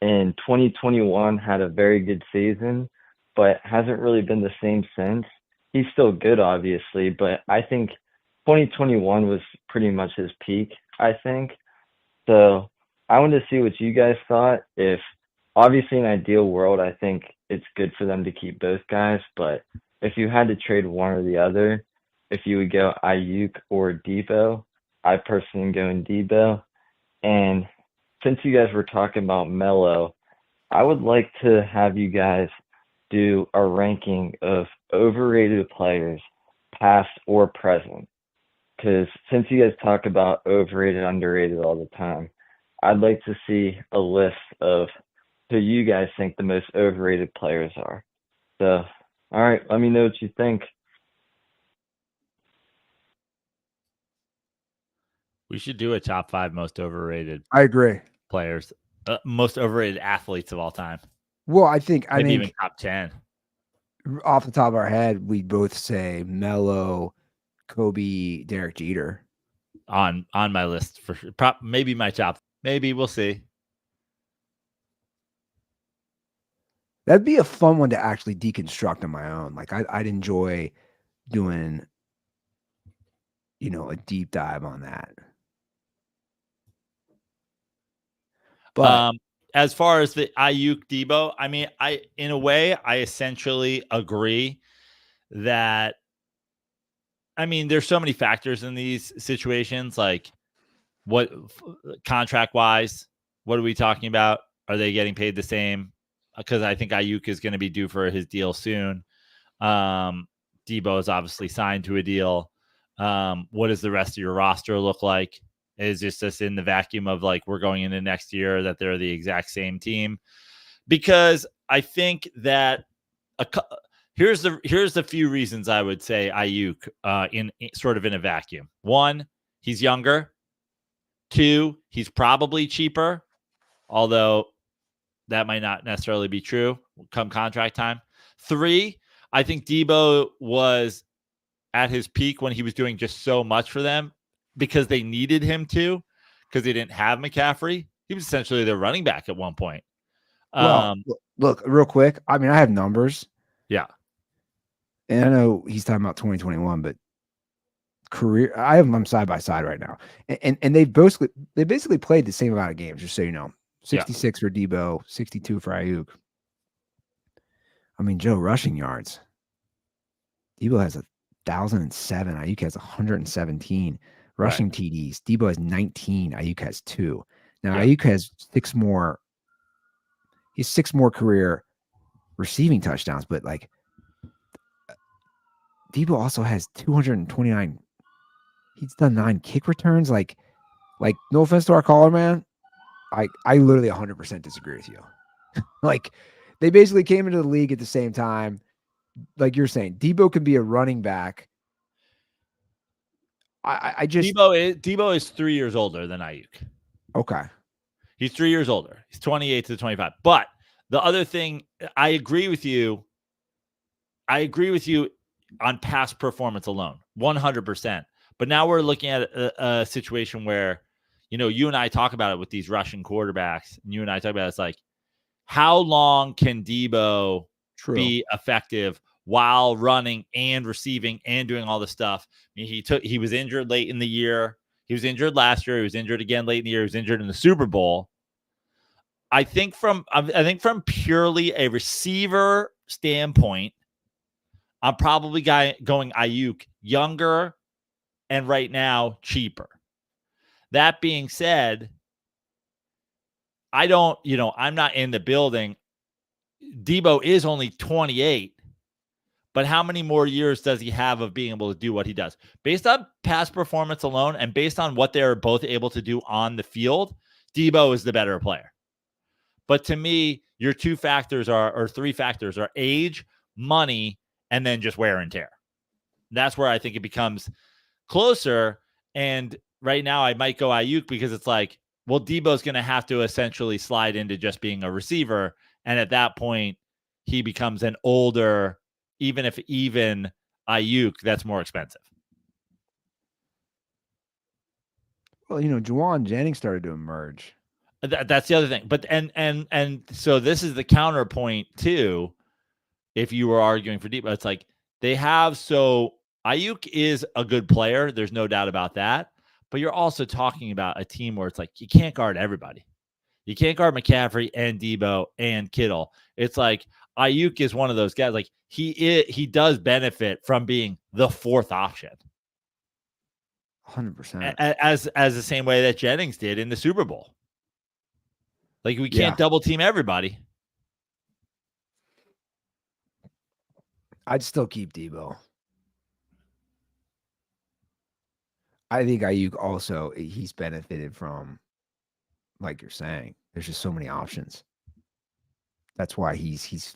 in 2021 had a very good season, but hasn't really been the same since. He's still good, obviously, but I think 2021 was pretty much his peak, I think. So I wanted to see what you guys thought. If obviously in an ideal world, I think it's good for them to keep both guys, but if you had to trade one or the other, if you would go Aiyuk or Deebo, I personally am going Deebo. And since you guys were talking about Melo, I would like to have you guys do a ranking of overrated players, past or present. Because since you guys talk about overrated, underrated all the time, I'd like to see a list of who you guys think the most overrated players are. So, all right, let me know what you think. We should do a top 5 most overrated. I agree. Players, most overrated athletes of all time. Well, I think even top 10. Off the top of our head, we both say Melo, Kobe, Derek Jeter on my list for sure. Maybe my top. Maybe we'll see. That'd be a fun one to actually deconstruct on my own. I'd enjoy doing, a deep dive on that. But as far as the Aiyuk Deebo, I mean, in a way, I essentially agree that. I mean, there's so many factors in these situations, like what contract wise, what are we talking about? Are they getting paid the same? Because I think Aiyuk is going to be due for his deal soon. Deebo is obviously signed to a deal. What does the rest of your roster look like? Is this in the vacuum of like we're going into next year that they're the exact same team? Because I think that here's the few reasons I would say Aiyuk in sort of in a vacuum. One, he's younger. Two, he's probably cheaper, although that might not necessarily be true come contract time. Three, I think Deebo was at his peak when he was doing just so much for them because they needed him to, because they didn't have McCaffrey. He was essentially their running back at one point. Well, look, real quick. I mean, I have numbers. Yeah. And I know he's talking about 2021, but career, I have them side by side right now. And they basically played the same amount of games, just so you know. 66 for Deebo, 62 for Aiyuk. I mean, Joe, rushing yards. Deebo has 1,007. Aiyuk has 117. Rushing TDs. Deebo has 19. Aiyuk has 2. Now, Aiyuk has 6 more. He has 6 more career receiving touchdowns, but like Deebo also has 229. He's done 9 kick returns. Like no offense to our caller, man. I literally 100% disagree with you. Like, they basically came into the league at the same time. Like you're saying, Deebo can be a running back. I just Deebo is 3 years older than Aiyuk. Okay. He's 3 years older. He's 28 to 25. But the other thing, I agree with you. On past performance alone, 100%. But now we're looking at a situation where, you and I talk about it with these Russian quarterbacks, and you and I talk about it, it's like, how long can Deebo be effective while running and receiving and doing all this stuff? I mean, he was injured late in the year. He was injured last year. He was injured again late in the year. He was injured in the Super Bowl. I think from purely a receiver standpoint, I'm probably going Aiyuk, younger and right now cheaper. That being said, I'm not in the building. Deebo is only 28, but how many more years does he have of being able to do what he does? Based on past performance alone and based on what they're both able to do on the field, Deebo is the better player. But to me, your 3 factors are age, money, and then just wear and tear. That's where I think it becomes closer. And right now I might go Aiyuk because it's like, well, Deebo's going to have to essentially slide into just being a receiver. And at that point, he becomes an older, even Aiyuk, that's more expensive. Well, Juwan Jennings started to emerge. That's the other thing. But and so this is the counterpoint too. If you were arguing for Deebo, it's like Aiyuk is a good player. There's no doubt about that. But you're also talking about a team where it's like you can't guard everybody. You can't guard McCaffrey and Deebo and Kittle. It's like Aiyuk is one of those guys. Like he does benefit from being the 4th option. 100%. As the same way that Jennings did in the Super Bowl. Like we can't double team everybody. I'd still keep Deebo. I think Aiyuk also, he's benefited from, like you're saying, there's just so many options. That's why he's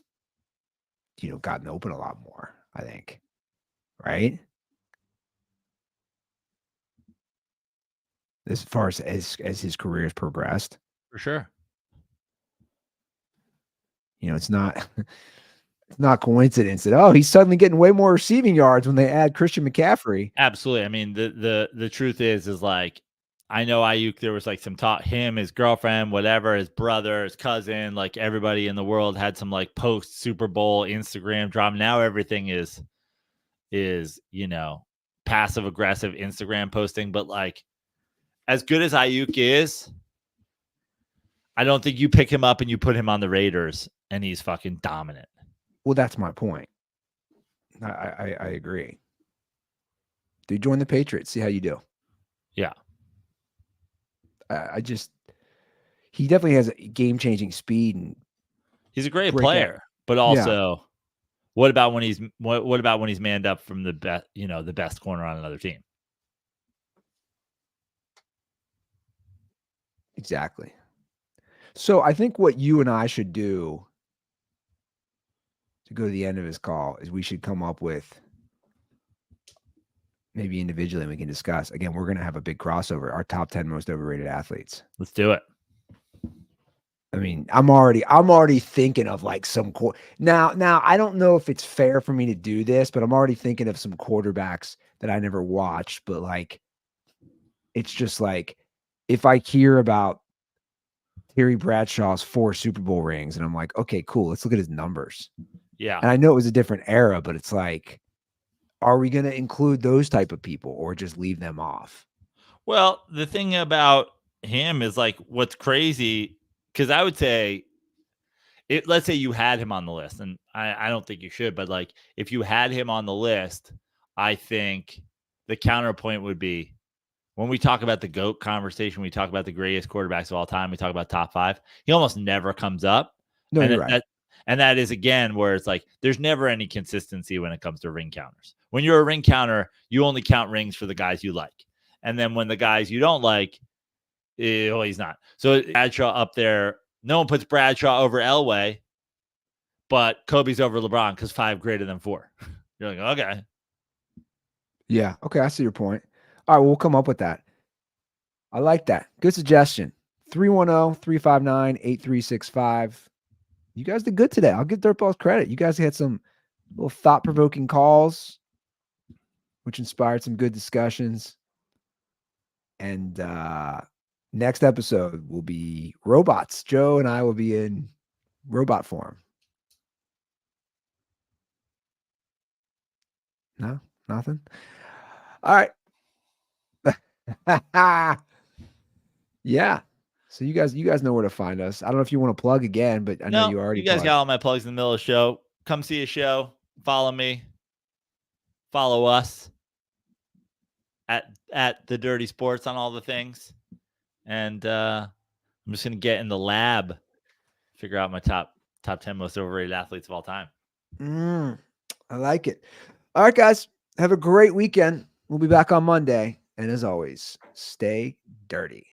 gotten open a lot more, I think. Right? As far as his career has progressed. For sure. It's not coincidence that he's suddenly getting way more receiving yards when they add Christian McCaffrey. Absolutely. I mean, the truth is like, I know Aiyuk, there was like some talk, him, his girlfriend, whatever, his brother, his cousin, like everybody in the world had some like post Super Bowl Instagram drama. Now everything is is, passive aggressive Instagram posting. But like, as good as Aiyuk is, I don't think you pick him up and you put him on the Raiders and he's fucking dominant. Well, that's my point. I agree. Dude, join the Patriots. See how you do. Yeah. He definitely has a game-changing speed, and he's a great player. But also, what about when he's manned up from the best, the best corner on another team? Exactly. So I think what you and I should do to go to the end of his call is we should come up with, maybe individually, and we can discuss. Again, we're going to have a big crossover, our top 10 most overrated athletes. Let's do it. I mean, I'm already thinking of like some now I don't know if it's fair for me to do this, but I'm already thinking of some quarterbacks that I never watched, but like, it's just like, if I hear about Terry Bradshaw's 4 Super Bowl rings and I'm like, okay, cool, let's look at his numbers. Yeah. And I know it was a different era, but it's like, are we going to include those type of people or just leave them off? Well, the thing about him is like, what's crazy, because I would say, let's say you had him on the list, and I don't think you should, but like, if you had him on the list, I think the counterpoint would be, when we talk about the GOAT conversation, we talk about the greatest quarterbacks of all time, we talk about top 5, he almost never comes up. No, you're right. And that is, again, where it's like, there's never any consistency when it comes to ring counters. When you're a ring counter, you only count rings for the guys you like. And then when the guys you don't like, he's not. So Bradshaw up there, no one puts Bradshaw over Elway, but Kobe's over LeBron because 5 greater than 4. You're like, okay. Yeah. Okay. I see your point. All right. We'll come up with that. I like that. Good suggestion. 310-359-8365. You guys did good today. I'll give Dirtballs credit. You guys had some little thought-provoking calls, which inspired some good discussions. And next episode will be robots. Joe and I will be in robot form. No, nothing. All right. Yeah. So you guys know where to find us. I don't know if you want to plug again, but I know you already. You guys plugged. got all my plugs in the middle of the show. Come see a show. Follow me. Follow us at the Dirty Sports on all the things. And I'm just gonna get in the lab, figure out my top 10 most overrated athletes of all time. I like it. All right, guys. Have a great weekend. We'll be back on Monday. And as always, stay dirty.